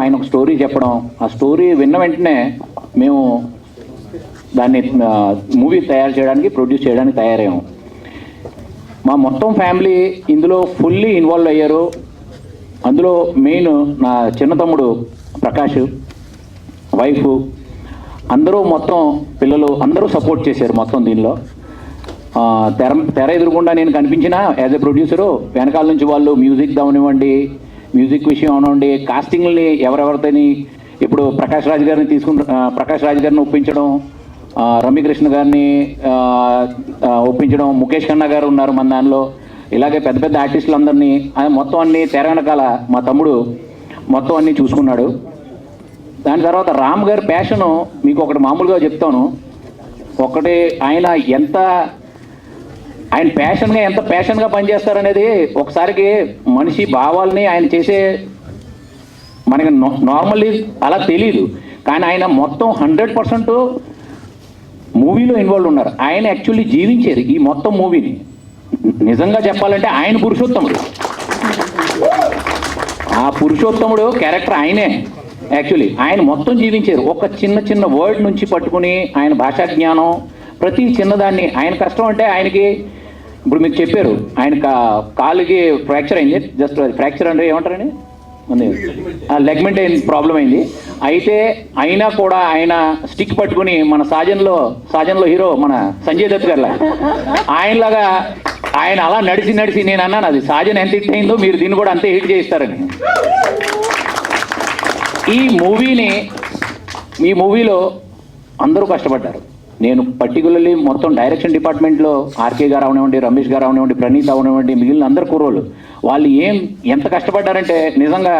ఆయన ఒక స్టోరీ చెప్పడం, ఆ స్టోరీ విన్న వెంటనే మేము దాన్ని మూవీ తయారు చేయడానికి, ప్రొడ్యూస్ చేయడానికి తయారయ్యాము. మా మొత్తం ఫ్యామిలీ ఇందులో ఫుల్లీ ఇన్వాల్వ్ అయ్యారు. అందులో మెయిన్ నా చిన్న తమ్ముడు ప్రకాష్, వైఫ్, అందరూ మొత్తం పిల్లలు అందరూ సపోర్ట్ చేశారు మొత్తం దీనిలో. తెర ఎదురుకుండా నేను కనిపించిన యాజ్ ఎ ప్రొడ్యూసరు, వెనకాల నుంచి వాళ్ళు మ్యూజిక్ అవనివ్వండి, మ్యూజిక్ విషయం అవనివ్వండి, కాస్టింగ్ని ఎవరెవరితోని ఇప్పుడు ప్రకాష్ రాజ్ గారిని ఒప్పించడం, రమ్యకృష్ణ గారిని ఒప్పించడం, ముఖేష్ ఖన్నా గారు ఉన్నారు మన దానిలో, ఇలాగే పెద్ద పెద్ద ఆర్టిస్టులు అందరినీ మొత్తం అన్ని తెర వెనకాల మా తమ్ముడు మొత్తం అన్నీ చూసుకున్నాడు. దాని తర్వాత రామ్ గారి ప్యాషను మీకు ఒకటి మామూలుగా చెప్తాను. ఒకటి ఆయన ప్యాషన్గా పనిచేస్తారనేది ఒకసారికి మనిషి భావాల్ని ఆయన చేసే మనకి నార్మల్లీ అలా తెలీదు. కానీ ఆయన మొత్తం 100% మూవీలో ఇన్వాల్వ్ ఉన్నారు. ఆయన యాక్చువల్లీ జీవించారు ఈ మొత్తం మూవీని. నిజంగా చెప్పాలంటే ఆయన పురుషోత్తముడు, ఆ పురుషోత్తముడు క్యారెక్టర్ ఆయనే. యాక్చువల్లీ ఆయన మొత్తం జీవించారు. ఒక చిన్న వర్డ్ నుంచి పట్టుకుని ఆయన భాషా జ్ఞానం, ప్రతి చిన్నదాన్ని. ఆయన కష్టం అంటే ఆయనకి ఇప్పుడు మీకు చెప్పారు, ఆయన కాలుకి ఫ్రాక్చర్ అయింది. జస్ట్ ఫ్రాక్చర్ అంటే ఏమంటారండి, లెగ్మెంట్ అయిన ప్రాబ్లం అయింది. అయితే అయినా కూడా ఆయన స్టిక్ పట్టుకుని మన సాజన్లో హీరో మన సంజయ్ దత్ గారిలా ఆయనలాగా ఆయన అలా నడిచి నేను అన్నాను, అది సాజన్ ఎంత హిట్ అయిందో మీరు దీన్ని కూడా అంతే హిట్ చేయిస్తారని. ఈ మూవీలో అందరూ కష్టపడ్డారు. నేను పర్టికులర్లీ మొత్తం డైరెక్షన్ డిపార్ట్మెంట్లో ఆర్కే గారు అవనివ్వండి, రమేష్ గారు అవనివ్వండి, ప్రణీత్ అవనివ్వండి, మిగిలిన అందరు కుర్రోళ్ళు వాళ్ళు ఎంత కష్టపడ్డారంటే నిజంగా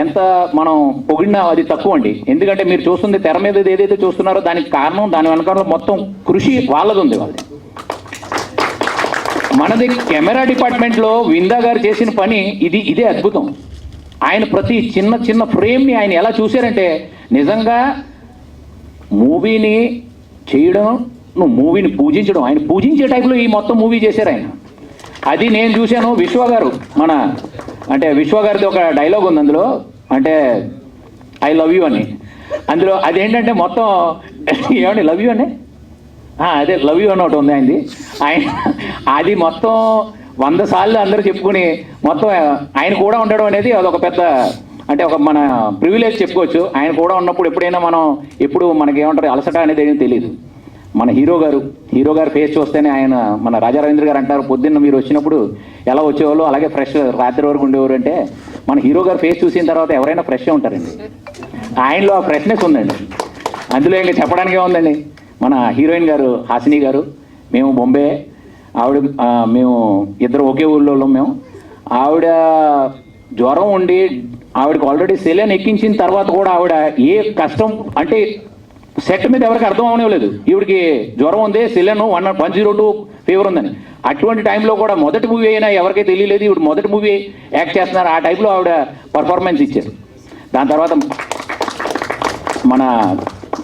ఎంత మనం పొగిడినా అది తక్కువ అండి. ఎందుకంటే మీరు చూస్తుంది తెర మీద ఏదైతే చూస్తున్నారో దానికి కారణం, దాని వెనకాల మొత్తం కృషి వాళ్ళది ఉంది. వాళ్ళది మనది కెమెరా డిపార్ట్మెంట్లో విందా గారు చేసిన పని ఇదే అద్భుతం. ఆయన ప్రతి చిన్న ఫ్రేమ్ని ఆయన ఎలా చూశారంటే నిజంగా మూవీని చేయడం, నువ్వు మూవీని పూజించడం, ఆయన పూజించే టైప్లో ఈ మొత్తం మూవీ చేశారు ఆయన. అది నేను చూశాను. విశ్వ గారిది ఒక డైలాగ్ ఉంది అందులో, అంటే ఐ లవ్ యూ అని. అందులో అదేంటంటే మొత్తం ఏమండి లవ్ యూ అండి, అదే లవ్ యూ అని ఒకటి ఉంది ఆయనది. అది మొత్తం 100 సార్లు అందరూ చెప్పుకుని మొత్తం ఆయన కూడా ఉండడం అనేది అదొక పెద్ద, అంటే ఒక మన ప్రివిలేజ్ చెప్పుకోవచ్చు. ఆయన కూడా ఉన్నప్పుడు ఎప్పుడైనా ఎప్పుడు మనకి ఏమంటారు అలసట అనేది ఏమీ తెలియదు. మన హీరో గారు ఫేస్ చూస్తేనే ఆయన, మన రాజా రవీంద్ర గారు అంటారు, పొద్దున్న మీరు వచ్చినప్పుడు ఎలా వచ్చేవాళ్ళు అలాగే ఫ్రెష్ రాత్రి వరకు ఉండేవారు అంటే మన హీరో గారు ఫేస్ చూసిన తర్వాత ఎవరైనా ఫ్రెష్గా ఉంటారండి. ఆయనలో ఆ ఫ్రెష్నెస్ ఉందండి. అందులో ఇంకా చెప్పడానికి ఏముందండి, మన హీరోయిన్ గారు హాసిని గారు, మేము బొంబే, ఆవిడ మేము ఇద్దరు ఒకే ఊళ్ళో మేము. ఆవిడ జ్వరం ఉండి ఆవిడకి ఆల్రెడీ సెలైన్ ఎక్కించిన తర్వాత కూడా ఆవిడ ఏ కష్టం అంటే సెట్ మీద ఎవరికి అర్థం అవనివ్వలేదు. ఈవిడికి జ్వరం ఉంది, సెలైన్ 102 ఫీవర్ ఉందని. అటువంటి టైంలో కూడా మొదటి మూవీ అయినా ఎవరికీ తెలియలేదు ఈవిడ మొదటి మూవీ యాక్ట్ చేస్తున్నారు. ఆ టైంలో ఆవిడ పర్ఫార్మెన్స్ ఇచ్చారు. దాని తర్వాత మన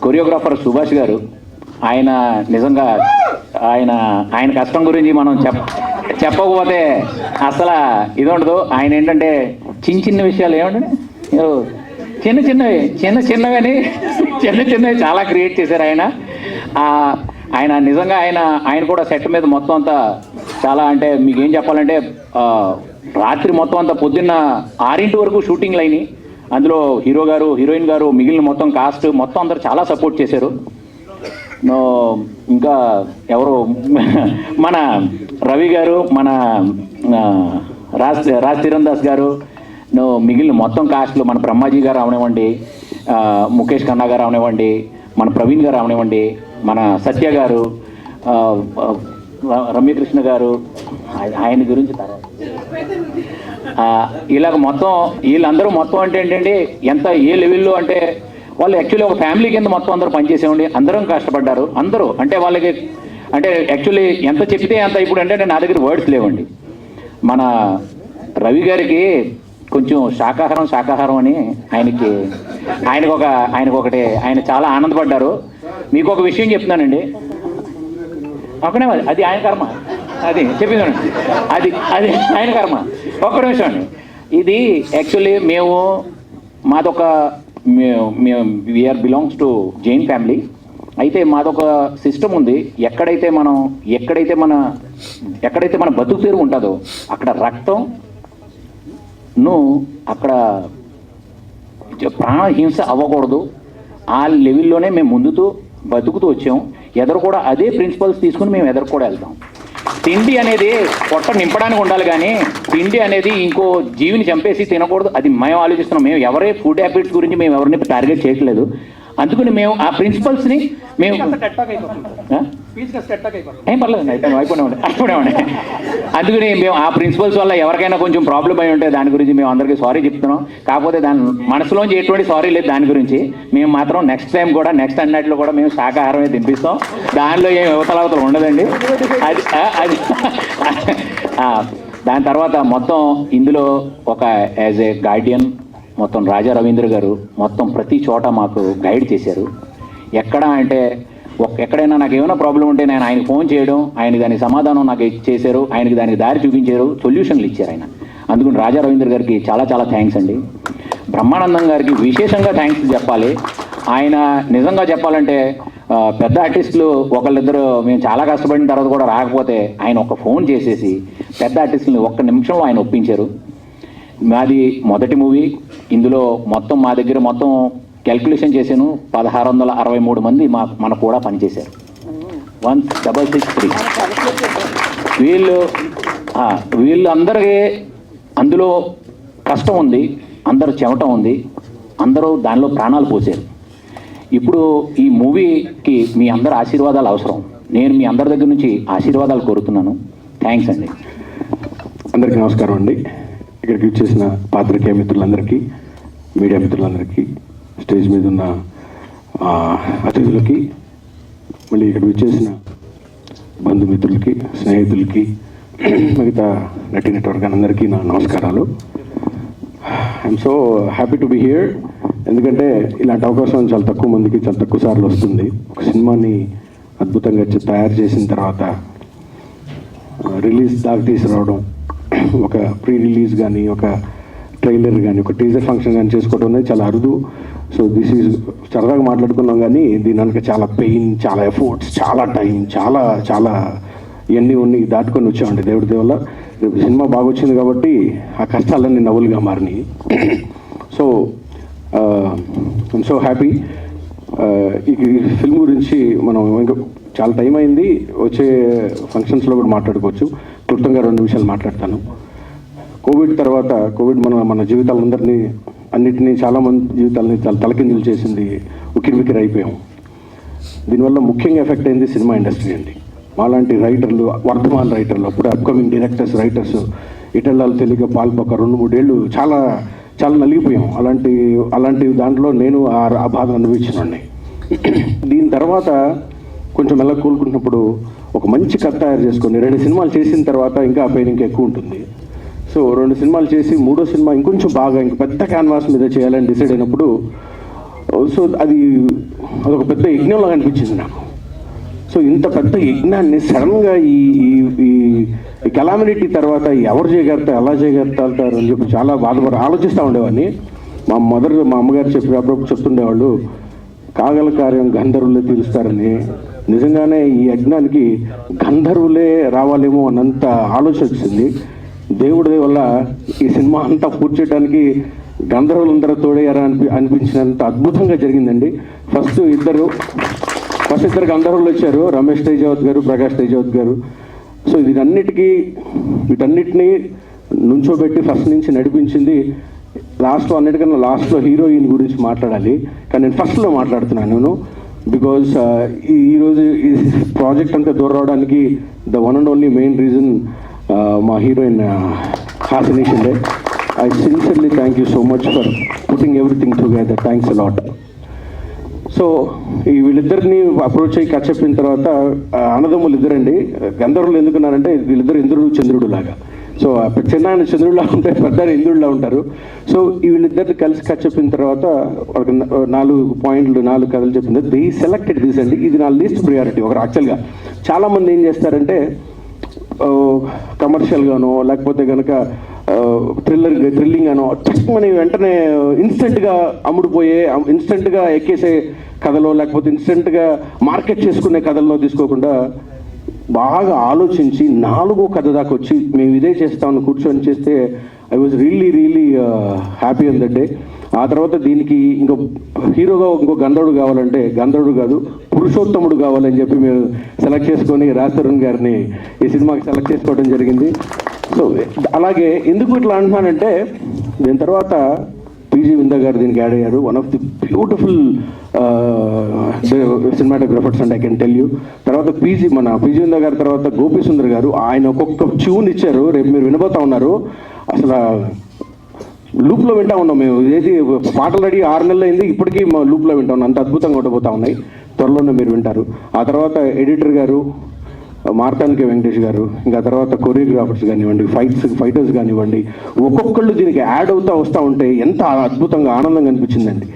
కొరియోగ్రాఫర్ సుభాష్ గారు, ఆయన నిజంగా ఆయన కష్టం గురించి మనం చెప్పకపోతే అసలు ఇది ఉండదు. ఆయన ఏంటంటే చిన్న విషయాలు ఏమంటే చిన్నవని చిన్నవి చాలా క్రియేట్ చేశారు ఆయన నిజంగా ఆయన కూడా సెట్ మీద మొత్తం అంతా చాలా అంటే మీకు ఏం చెప్పాలంటే రాత్రి మొత్తం అంతా పొద్దున్న 6 వరకు షూటింగ్లు అయినాయి. అందులో హీరో గారు, హీరోయిన్ గారు, మిగిలిన మొత్తం కాస్ట్ మొత్తం అందరూ చాలా సపోర్ట్ చేశారు. ఇంకా ఎవరు మన రవి గారు, మన రాజ్ తీరందాస్ గారు, మిగిలిన మొత్తం కాస్ట్లు మన బ్రహ్మాజీ గారు అవనివ్వండి, ముఖేష్ ఖన్నా గారు అవనివ్వండి, మన ప్రవీణ్ గారు అవనివ్వండి, మన సత్య గారు, రమ్యకృష్ణ గారు, ఆయన గురించి ఇలాగ మొత్తం వీళ్ళందరూ మొత్తం అంటే ఏంటంటే ఏ లెవెల్లో అంటే వాళ్ళు యాక్చువల్లీ ఒక ఫ్యామిలీ కింద మొత్తం అందరూ పనిచేసేవండి. అందరం కష్టపడ్డారు. అందరూ అంటే వాళ్ళకి అంటే యాక్చువల్లీ ఎంత చెప్తే అంత ఇప్పుడు అంటే నా దగ్గర వర్డ్స్ లేవండి. మన రవి గారికి కొంచెం శాకాహారం అని ఆయనకొకటి ఆయన చాలా ఆనందపడ్డారు. మీకు ఒక విషయం చెప్తున్నానండి. ఒకనే అది ఆయన కర్మ, అది చెప్పిందండి, అది ఆయన కర్మ. ఒక్క నిమిషం అండి. ఇది యాక్చువల్లీ మాదొక we are belongs to Jain family. అయితే మాదొక సిస్టమ్ ఉంది. ఎక్కడైతే మన బతుకు తీరు ఉంటుందో అక్కడ రక్తంను అక్కడ ప్రాణహింస అవ్వకూడదు. ఆ లెవెల్లోనే మేము బతుకుతూ వచ్చాం. ఎదురు కూడా అదే ప్రిన్సిపల్స్ తీసుకుని మేము ఎదురు కూడా వెళ్తాం. తిండి అనేది పొట్ట నింపడానికి ఉండాలి, కానీ తిండి అనేది ఇంకో జీవిని చంపేసి తినకూడదు. అది మేము ఆలోచిస్తున్నాం. మేము ఎవరే ఫుడ్ హ్యాబిట్స్ గురించి మేము ఎవరిని టార్గెట్ చేయట్లేదు. అందుకని మేము ఆ ప్రిన్సిపల్స్ని మేము ఏం పర్లేదండి, అయిపోయినామండి. అందుకని మేము ఆ ప్రిన్సిపల్స్ వల్ల ఎవరికైనా కొంచెం ప్రాబ్లం అయి ఉంటే దాని గురించి మేము అందరికీ సారీ చెప్తున్నాం. కాకపోతే దాని మనసులోంచి ఎటువంటి సారీ లేదు దాని గురించి. మేము మాత్రం నెక్స్ట్ టైం కూడా నెక్స్ట్ అన్నట్లో కూడా మేము శాకాహారమే తినిపిస్తాం. దానిలో ఏం అవతలవతలు ఉండదండి. అది దాని తర్వాత మొత్తం ఇందులో ఒక యాజ్ ఏ గార్డియన్ మొత్తం రాజా రవీంద్ర గారు మొత్తం ప్రతి చోట మాకు గైడ్ చేశారు. ఎక్కడైనా నాకు ఏమైనా ప్రాబ్లం ఉంటే నేను ఆయనకు ఫోన్ చేయడం, ఆయన దానికి సమాధానం నాకు చేశారు, ఆయనకి దానికి దారి చూపించారు, సొల్యూషన్లు ఇచ్చారు ఆయన. అందుకని రాజా రవీంద్ర గారికి చాలా చాలా థ్యాంక్స్ అండి. బ్రహ్మానందం గారికి విశేషంగా థ్యాంక్స్ చెప్పాలి. ఆయన నిజంగా చెప్పాలంటే పెద్ద ఆర్టిస్టులు ఒకళ్ళిద్దరు మేము చాలా కష్టపడిన తర్వాత కూడా రాకపోతే ఆయన ఒక ఫోన్ చేసేసి పెద్ద ఆర్టిస్టులని ఒక్క నిమిషంలో ఆయన ఒప్పించారు. మాది మొదటి మూవీ. ఇందులో మొత్తం మా దగ్గర మొత్తం క్యాల్కులేషన్ చేశాను, 1663 మంది మన కూడా పనిచేశారు. 1663 వీళ్ళందరికీ అందులో కష్టం ఉంది, అందరూ చెమట ఉంది, అందరూ దానిలో ప్రాణాలు పోసారు. ఇప్పుడు ఈ మూవీకి మీ అందరి ఆశీర్వాదాలు అవసరం. నేను మీ అందరి దగ్గర నుంచి ఆశీర్వాదాలు కోరుతున్నాను. థ్యాంక్స్ అండి. అందరికీ నమస్కారం అండి. ఇక్కడికి వచ్చేసిన పాత్రికేయ మిత్రులందరికీ, మీడియా మిత్రులందరికీ, స్టేజ్ మీద ఉన్న అతిథులకి, మళ్ళీ ఇక్కడికి వచ్చేసిన బంధుమిత్రులకి, స్నేహితులకి, మిగతా నటీనటువంటి అందరికీ నా నమస్కారాలు. I'm so happy to be here. ఎందుకంటే ఇలాంటి అవకాశం చాలా తక్కువ మందికి, చాలా తక్కువ సార్లు వస్తుంది. ఒక సినిమాని అద్భుతంగా తయారు చేసిన తర్వాత రిలీజ్ దాకా తీసుకురావడం, ఒక ప్రీ రిలీజ్ కానీ, ఒక ట్రైలర్ కానీ, ఒక టీజర్ ఫంక్షన్ కానీ చేసుకోవడం అనేది చాలా అరుదు. సో దిస్ ఈజ్ సరదాగా మాట్లాడుకున్నాం, కానీ దీని వెనక చాలా పెయిన్, చాలా ఎఫర్ట్స్, చాలా టైం, చాలా చాలా ఇవన్నీ ఉన్నాయి దాటుకొని వచ్చామండి. దేవుడి దేవల్ల రేపు సినిమా బాగా వచ్చింది కాబట్టి ఆ కష్టాలన్నీ నవ్వులుగా మారినాయి. So I'm so happy. ఈ ఫిల్మ్ గురించి మనం ఇంకా చాలా టైం అయింది, వచ్చే ఫంక్షన్స్లో కూడా మాట్లాడుకోవచ్చు. క్లుప్తంగా 2 నిమిషాలు మాట్లాడతాను. కోవిడ్ తర్వాత కోవిడ్ మన జీవితాలందరినీ అన్నిటినీ చాలామంది జీవితాలని తలకిందులు చేసింది, ఉక్కిరిబిక్కిరి అయిపోయాం. దీనివల్ల ముఖ్యంగా ఎఫెక్ట్ అయింది సినిమా ఇండస్ట్రీ అండి. మాలాంటి రైటర్లు, వర్ధమాన రైటర్లు, అప్పుడు అప్కమింగ్ డైరెక్టర్స్, రైటర్స్ ఇటల్లాలు తెలియక పాల్పొక 2-3 ఏళ్ళు చాలా చాలా నలిగిపోయాం. అలాంటి దాంట్లో నేను ఆ బాధ అనుభవించినండి. దీని తర్వాత కొంచెం మెల్ల కోలుకుంటున్నప్పుడు ఒక మంచి కథ తయారు చేసుకొని 2 సినిమాలు చేసిన తర్వాత ఇంకా ఆ పెయిన్ ఇంకా ఎక్కువ ఉంటుంది. సో 2 సినిమాలు చేసి 3వ సినిమా ఇంకొంచెం బాగా ఇంక పెద్ద క్యాన్వాస్ మీద చేయాలని డిసైడ్ అయినప్పుడు సో అదొక పెద్ద యజ్ఞంలాగా అనిపించింది నాకు. సో ఇంత పెద్ద యజ్ఞాన్ని సడన్గా ఈ కెలామినిటీ తర్వాత ఎవరు చేయగలుగుతారు, ఎలా చేయగలుగుతారు అని చెప్పి చాలా ఆలోచిస్తూ ఉండేవాడిని. మా అమ్మగారు అప్పుడప్పుడు చెప్తుండేవాళ్ళు, కాగల కార్యం గంధర్వులే తీరుస్తారని. నిజంగానే ఈ యజ్ఞానికి గంధర్వులే రావాలేమో అన్నంత ఆలోచన వచ్చింది. దేవుడి వల్ల ఈ సినిమా అంతా పూర్తి చేయడానికి గంధర్వులందరూ తోడయ్యారా అనిపించినంత అద్భుతంగా జరిగిందండి. ఫస్ట్ ఇద్దరు గంధర్వులు వచ్చారు, రమేష్ తేజావత్ గారు, ప్రకాష్ తేజావత్ గారు. సో వీటన్నిటినీ నుంచోబెట్టి ఫస్ట్ నుంచి నడిపించింది. లాస్ట్లో హీరోయిన్ గురించి మాట్లాడాలి, కానీ నేను ఫస్ట్లో మాట్లాడుతున్నాను. బికాజ్ ఈరోజు ఈ ప్రాజెక్ట్ అంతా దూరం రావడానికి the one and only main reason మా heroine Hasini Shinde. I sincerely thank you so much for putting everything together. Thanks a lot. So వీళ్ళిద్దరిని అప్రోచ్ అయ్యి కథ చెప్పిన తర్వాత అన్నదమ్ములు ఇద్దరండి. గంధర్వులు ఎందుకున్నారంటే వీళ్ళిద్దరు ఇంద్రుడు చంద్రుడు లాగా. సో చిన్న చంద్రుడిలా ఉంటారు, పెద్ద ఇంద్రుడిలా ఉంటారు. సో వీళ్ళిద్దరిని కలిసి కథ చెప్పిన తర్వాత ఒక 4 కథలు చెప్పింది. దే సెలెక్టెడ్ దిస్ అండి. ఇది నా లీస్ట్ ప్రియారిటీ. ఒకరు యాక్చువల్గా చాలామంది ఏం చేస్తారంటే కమర్షియల్గానో లేకపోతే కనుక థ్రిల్లింగ్ అనో మనకి వెంటనే ఇన్స్టెంట్గా అమ్ముడుపోయే, ఇన్స్టెంట్గా ఎక్కేసే కథలో లేకపోతే ఇన్స్టెంట్గా మార్కెట్ చేసుకునే కథల్లో తీసుకోకుండా బాగా ఆలోచించి 4వ కథ దాకా వచ్చి మేము ఇదే చేస్తామని కూర్చొని చేస్తే I was really happy on that day. ఆ తర్వాత దీనికి హీరోగా ఇంకో గంధర్వుడు కావాలంటే గంధర్వుడు కాదు, పురుషోత్తముడు కావాలని చెప్పి మేము సెలెక్ట్ చేసుకొని రాజ్ తరుణ్ గారిని ఈ సినిమాకి సెలెక్ట్ చేసుకోవడం జరిగింది. సో అలాగే ఎందుకు ఇట్లా అంటున్నానంటే దీని తర్వాత పీజీ విందా గారు దీనికి యాడ్ అయ్యారు. One of the beautiful cinematographers and I can tell you. తర్వాత పీజీ విందా గారి తర్వాత గోపి సుందర్ గారు, ఆయన ఒక్కొక్క ట్యూన్ ఇచ్చారు. రేపు మీరు వినబోతా ఉన్నారు. అసలు లూప్లో వింటా ఉన్నాం మేము. ఏది పాటలు రెడీ 6 నెలలు అయింది, ఇప్పటికీ మా లూప్లో వింటా ఉన్నాం. అంత అద్భుతంగా ఉండబోతా ఉన్నాయి. త్వరలోనే మీరు వింటారు. ఆ తర్వాత ఎడిటర్ గారు మార్తానికి వెంకటేష్ గారు, ఇంకా తర్వాత కొరియోగ్రాఫర్స్ కానివ్వండి, ఫైటర్స్ కానివ్వండి, ఒక్కొక్కళ్ళు దీనికి యాడ్ అవుతూ వస్తూ ఉంటే ఎంత అద్భుతంగా ఆనందంగా అనిపించిందండి.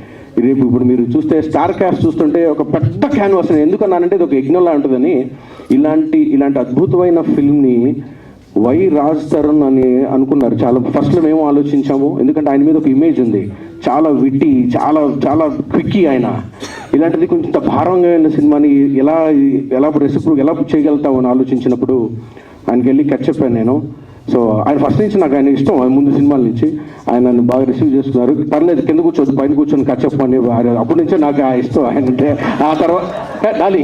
రేపు ఇప్పుడు మీరు చూస్తే స్టార్ క్యాస్ట్ చూస్తుంటే ఒక పెద్ద క్యాన్వాస్. ఎందుకన్నానంటే ఇది ఒక యజ్ఞంలా ఉంటుందని. ఇలాంటి అద్భుతమైన ఫిల్మ్ని వై రాజ్ తరుణ్ అని అనుకున్నారు. చాలా ఫస్ట్లో మేము ఆలోచించాము, ఎందుకంటే ఆయన మీద ఒక ఇమేజ్ ఉంది, చాలా విట్టి, చాలా క్విక్కీ ఆయన. ఇలాంటిది కొంచెం భారంగా అయిన సినిమాని ఎలా చేయగలుగుతామని ఆలోచించినప్పుడు ఆయనకి వెళ్ళి కథ చెప్పాను నేను. సో ఆయన ఫస్ట్ నుంచి నాకు ఆయన ఇష్టం, ముందు సినిమాల నుంచి ఆయన నన్ను బాగా రిసీవ్ చేసుకున్నారు. పర్లేదు కింద కూర్చోదు, పైన కూర్చొని కథ చెప్పమని అప్పటి నుంచే నాకు ఆ ఇష్టం ఆయన అంటే. ఆ తర్వాత డాలి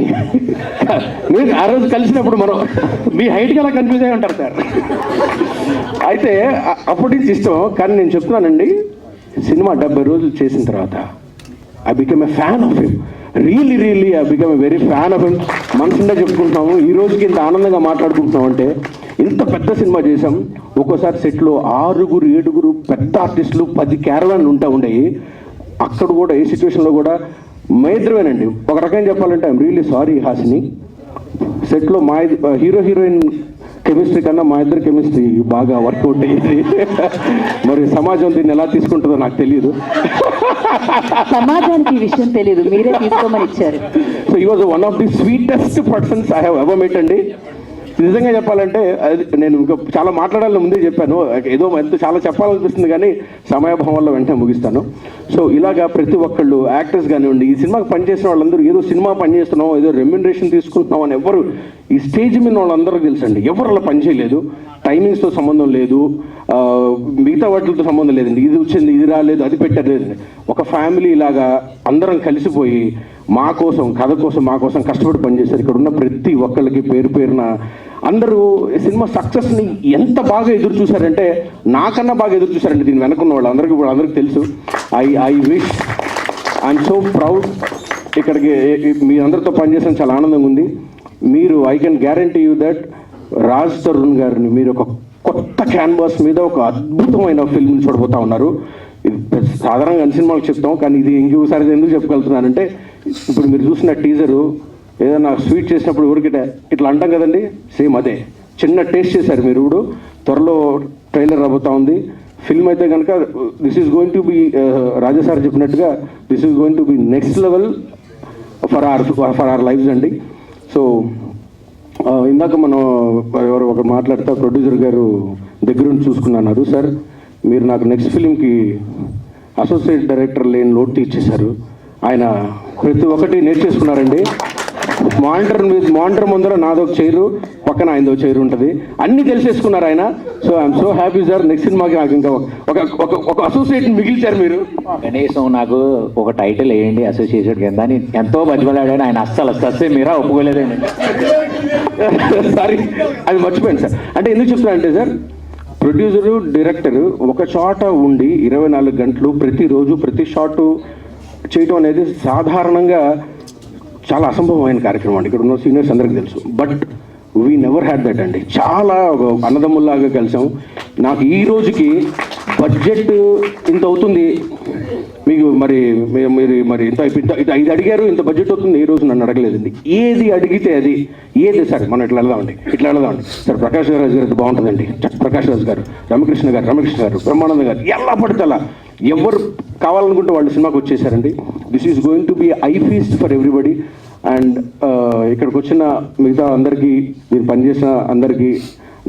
మీరు ఆ రోజు కలిసినప్పుడు మనం మీ హైట్కి అలా కన్ఫ్యూజ్ అయి ఉంటారు సార్. అయితే అప్పటి నుంచి ఇష్టం. కానీ నేను చెప్తున్నానండి, సినిమా 70 రోజులు చేసిన తర్వాత I became a fan of him. Really, I became a very fan of him. మనసుండే చెప్పుకుంటున్నాము. ఈ రోజుకి ఇంత ఆనందంగా మాట్లాడుకుంటున్నాం అంటే ఇంత పెద్ద సినిమా చేసాం. ఒక్కోసారి సెట్లో 6-7 పెద్ద ఆర్టిస్టులు 10 క్యారవాన్లు ఉండేవి. అక్కడ కూడా ఏ సిచ్యువేషన్లో కూడా మా ఇద్దరమేనండి. ఒక రకంగా చెప్పాలంటే ఐఎమ్ రియల్లీ సారీ హాసిని. సెట్లో మా హీరోయిన్ కెమిస్ట్రీ కన్నా మా ఇద్దరు కెమిస్ట్రీ బాగా వర్కౌట్ అయ్యింది. మరి సమాజం దీన్ని ఎలా తీసుకుంటుందో నాకు తెలియదు. సమాజానికి ఈ విషయం తెలియదు, మీరే తీసుకోమని ఇచ్చారు. సో ఈ was one of the sweetest persons I have ever met అండి. నిజంగా చెప్పాలంటే అది నేను ఇంకా చాలా మాట్లాడాలని ముందే చెప్పాను. ఏదో చాలా చెప్పాలనిపిస్తుంది కానీ సమయాభావం వల్ల వెంటనే ముగిస్తాను. సో ఇలాగా ప్రతి ఒక్కళ్ళు యాక్టర్స్ కానివ్వండి, ఈ సినిమాకి పనిచేసిన వాళ్ళందరూ ఏదో సినిమా పనిచేస్తున్నాం, ఏదో రెమ్యునరేషన్ తీసుకుంటున్నాం అని ఎవరు ఈ స్టేజ్ మీద వాళ్ళందరూ తెలుసండి, ఎవరు అలా పని చేయలేదు, టైమింగ్స్తో సంబంధం లేదు, మిగతా వాటితో సంబంధం లేదండి. ఇది వచ్చింది, ఇది రాలేదు, అది పెట్టలేదండి. ఒక ఫ్యామిలీ లాగా అందరం కలిసిపోయి మా కోసం, కథ కోసం, మా కోసం కష్టపడి పనిచేశారు. ఇక్కడ ఉన్న ప్రతి ఒక్కరికి పేరు పేరున అందరూ సినిమా సక్సెస్ని ఎంత బాగా ఎదురు చూశారంటే, నాకన్నా బాగా ఎదురు చూశారండి దీన్ని వెనకున్న వాళ్ళు అందరికీ. ఇప్పుడు అందరికీ తెలుసు. I wish, I'm so proud. ఇక్కడికి మీ అందరితో పనిచేసిన చాలా ఆనందంగా ఉంది. మీరు, I can guarantee you that Raj Tarun గారిని మీరు ఒక కొత్త క్యాన్వాస్ మీద ఒక అద్భుతమైన ఫిల్మ్ చూడబోతా ఉన్నారు. ఇది సాధారణంగా అన్ని సినిమాలకు చెప్తాం, కానీ ఇది ఇంకోసారి ఎందుకు చెప్పగలుగుతున్నానంటే, ఇప్పుడు మీరు చూసిన టీజరు ఏదైనా స్వీట్ చేసినప్పుడు ఊరికి ఇట్లా అంటాం కదండి, సేమ్ అదే చిన్న టేస్ట్ చేశారు మీరు. ఇప్పుడు త్వరలో ట్రైలర్ రాబోతా ఉంది. ఫిల్మ్ అయితే కనుక this is going to be, Raja sir చెప్పినట్టుగా this is going to be next level for our lifes అండి. సో ఇందాక మనం ఎవరు ఒక మాట్లాడితే ప్రొడ్యూసర్ గారు దగ్గరుండి చూసుకున్నారు. సార్ మీరు నాకు నెక్స్ట్ ఫిలింకి అసోసియేట్ డైరెక్టర్ లేని లోటు తీర్చేశారు. ఆయన ప్రతి ఒక్కటి నేర్చేసుకున్నారండి. మానిటర్ ముందర నాదొక చైరు, పక్కన ఆయనదో చైరు ఉంటుంది, అన్నీ తెలిసేసుకున్నారు ఆయన. So I'm so happy sir. Next సినిమాకి నాకు ఇంకా ఒక అసోసియేట్ మిగిల్చారు మీరు. కనీసం నాకు ఒక టైటిల్ వేయండి అసోసియేటెడ్ కింద అని ఎంతో బతిమలాడాను. ఆయన అస్సలు సస్తే మీరా ఒప్పుకోలేదండి. సారీ, అది మర్చిపోయాను సార్. అంటే ఎందుకు చెప్తున్నానంటే సార్, ప్రొడ్యూసరు, డైరెక్టరు ఒక చోట ఉండి 24 గంటలు ప్రతిరోజు ప్రతి షాటు చేయటం అనేది సాధారణంగా చాలా అసంభవమైన కార్యక్రమం అండి. ఇక్కడ ఉన్న సీనియర్స్ అందరికీ తెలుసు. But we never had that అండి. చాలా అన్నదమ్ముల్లాగా కలిసాం. నాకు ఈ రోజుకి బడ్జెట్ ఇంత అవుతుంది మీకు, మీరు ఇంత 5 అడిగారు, ఇంత బడ్జెట్ అవుతుంది, ఏ రోజు నన్ను అడగలేదండి. ఏది అడిగితే అది, ఏది సార్ మనం ఇట్లా వెళదామండి సార్, ప్రకాష్ రాజ్ గారు అయితే బాగుంటుందండి, ప్రకాష్ రాజ్ గారు, రమకృష్ణ గారు, బ్రహ్మానంద గారు, ఎలా పడితే అలా ఎవరు కావాలనుకుంటే వాళ్ళు సినిమాకి వచ్చేసారండి. This is going to be a feast for everybody. And ఇక్కడికి వచ్చిన మిగతా అందరికీ, మీరు పనిచేసిన అందరికీ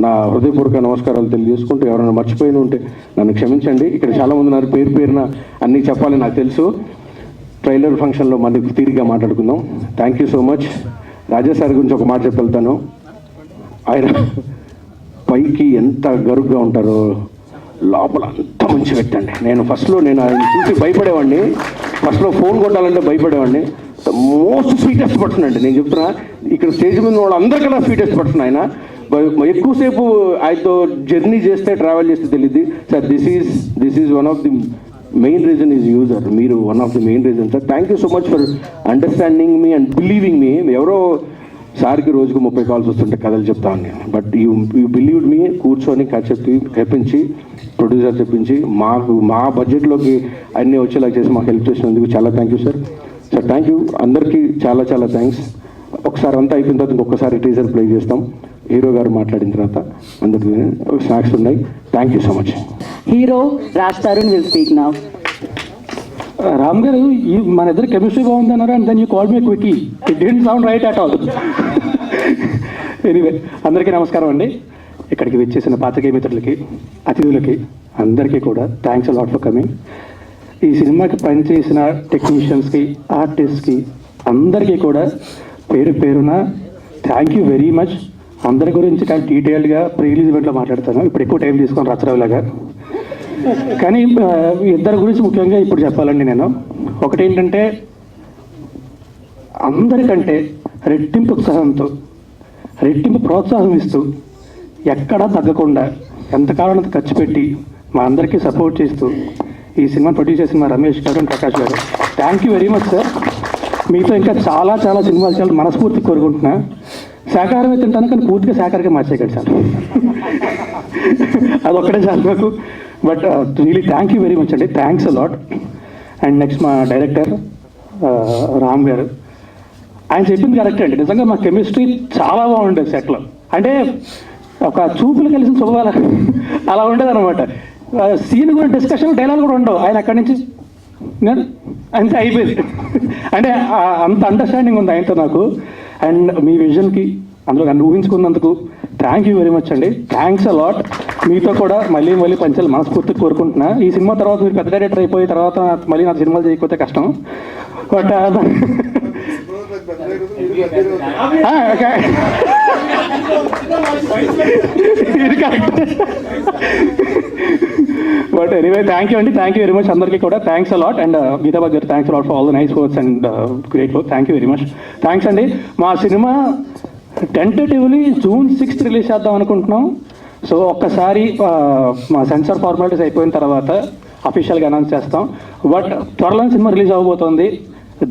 నా హృదయపూర్వక నమస్కారాలు తెలియజేసుకుంటూ, ఎవరైనా మర్చిపోయిన ఉంటే నన్ను క్షమించండి. ఇక్కడ చాలామంది ఉన్నారు, పేరున అన్నీ చెప్పాలని నాకు తెలుసు. ట్రైలర్ ఫంక్షన్లో మళ్ళీ తీరిగ్గా మాట్లాడుకుందాం. Thank you so much. Raja sir గురించి ఒక మాట చెప్పెళ్తాను. ఆయన పైకి ఎంత గరుగ్గా ఉంటారో, లోపల అంత మంచి వ్యక్తి అండి. నేను ఆయన చూసి భయపడేవాడిని. ఫస్ట్లో ఫోన్ కొట్టాలంటే భయపడేవాడిని. మోస్ట్ స్వీటెస్ట్ పర్సన్ అండి. నేను చెప్తున్నా, ఇక్కడ స్టేజ్ మీద వాళ్ళు అందరికన్నా స్వీటెస్ట్ పర్సన్ ఆయన. ఎక్కువసేపు ఆయనతో జర్నీ చేస్తే, ట్రావెల్ చేస్తే తెలియదు sir. This is one of the main reason is you sir. మీరు one of the main reason sir. Thank you so much for understanding me and believing me. ఎవరో సార్కి రోజుకు 30 కాల్స్ వస్తుంటే కథలు చెప్తాను నేను. But you believed me. కూర్చొని చెప్పించి, ప్రొడ్యూసర్ చెప్పించి, మా బడ్జెట్లోకి అన్నీ వచ్చేలా చేసి మాకు హెల్ప్ చేసినందుకు చాలా thank you sir. Sir thank you అందరికీ, చాలా థ్యాంక్స్. ఒకసారి అంతా అయిపోయిన తర్వాత ఇంకొకసారి టీజర్ ప్లే చేస్తాం. హీరో గారు మాట్లాడిన తర్వాత అందరికీ స్నాక్స్ ఉన్నాయి. Thank you so much. Hero Raj Tarun will speak now. Ram గారు, మన ఇద్దరు కెమిస్ట్రీ బాగుంది అన్నారు, and then you call me quickly. It didn't sound right at all. Anyway, అందరికీ నమస్కారం అండి. ఇక్కడికి వచ్చేసిన పాత్రికేయ మిత్రులకి, అతిథులకి అందరికీ కూడా థ్యాంక్స్ అలాట్ ఫర్ కమింగ్. ఈ సినిమాకి పనిచేసిన టెక్నీషియన్స్కి, ఆర్టిస్ట్కి అందరికీ కూడా పేరున థ్యాంక్ యూ వెరీ మచ్. అందరి గురించి కానీ డీటెయిల్డ్గా ప్రీ రిలీజ్ ఈవెంట్లో మాట్లాడతాను. ఇప్పుడు ఎక్కువ టైం తీసుకొని రచ్చరావులాగా. కానీ ఇద్దరి గురించి ముఖ్యంగా ఇప్పుడు చెప్పాలండి నేను. ఒకటేంటంటే, అందరికంటే రెట్టింపు ఉత్సాహంతో, రెట్టింపు ప్రోత్సాహం ఇస్తూ, ఎక్కడా తగ్గకుండా ఎంతకాలం ఖర్చు పెట్టి మా అందరికీ సపోర్ట్ చేస్తూ ఈ సినిమా ప్రొడ్యూస్ చేసిన మా రమేష్ గారు అండ్ ప్రకాష్ గారు, thank you very much sir. మీతో ఇంకా చాలా సినిమాలు చాలా మనస్ఫూర్తి కోరుకుంటున్నా. శాకాహారమే తింటాను, కానీ పూర్తిగా శాకాహారంగా మార్చేయకండి సార్. అదొక్కటే చాలు నాకు. But really thank you very much అండి. Thanks a lot. అండ్ నెక్స్ట్ మా డైరెక్టర్ రామ్ గారు, ఆయన చెప్పింది కరెక్ట్ అండి. నిజంగా మా కెమిస్ట్రీ చాలా బాగుండేది సెట్లో. అంటే ఒక చూపులు కలిసిన శుభాల అలా ఉండేది అనమాట. సీన్ కూడా డిస్కషన్, డైలాగ్ కూడా ఉండవు. ఆయన అక్కడి నుంచి అంతే అయిపోయింది. అంటే అంత అండర్స్టాండింగ్ ఉంది ఆయనతో నాకు. అండ్ మీ విజన్కి, అందులో నన్ను ఊహించుకున్నందుకు థ్యాంక్ యూ వెరీ మచ్ అండి. Thanks allot. మీతో కూడా మళ్ళీ పంచాలి మనస్ఫూర్తిగా కోరుకుంటున్నా. ఈ సినిమా తర్వాత మీరు పెద్ద డైరెక్టర్ అయిపోయి తర్వాత మళ్ళీ నాకు సినిమాలు చేయకపోతే కష్టం. బట్ ఇది correct. But anyway thank you అండి, థ్యాంక్ యూ వెరీ మచ్ అందరికీ కూడా. Thanks a lot. అండ్ గీతా గారు thanks a lot for all the nice words and great work. Thank you very much. Thanks అండి. మా cinema tentatively June 6th release చేద్దాం అనుకుంటున్నాం. So ఒక్కసారి మా సెన్సార్ ఫార్మాలిటీస్ అయిపోయిన తర్వాత అఫీషియల్గా అనౌన్స్ చేస్తాం. బట్ త్వరలో సినిమా రిలీజ్ అవ్వబోతోంది.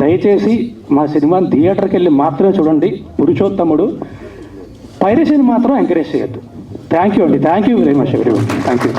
దయచేసి మా సినిమాని థియేటర్కి వెళ్ళి మాత్రమే చూడండి. పురుషోత్తముడు. పైరసీని మాత్రం ఎంకరేజ్ చేయొద్దు. థ్యాంక్ యూ అండి, thank you very much everyone. Thank you.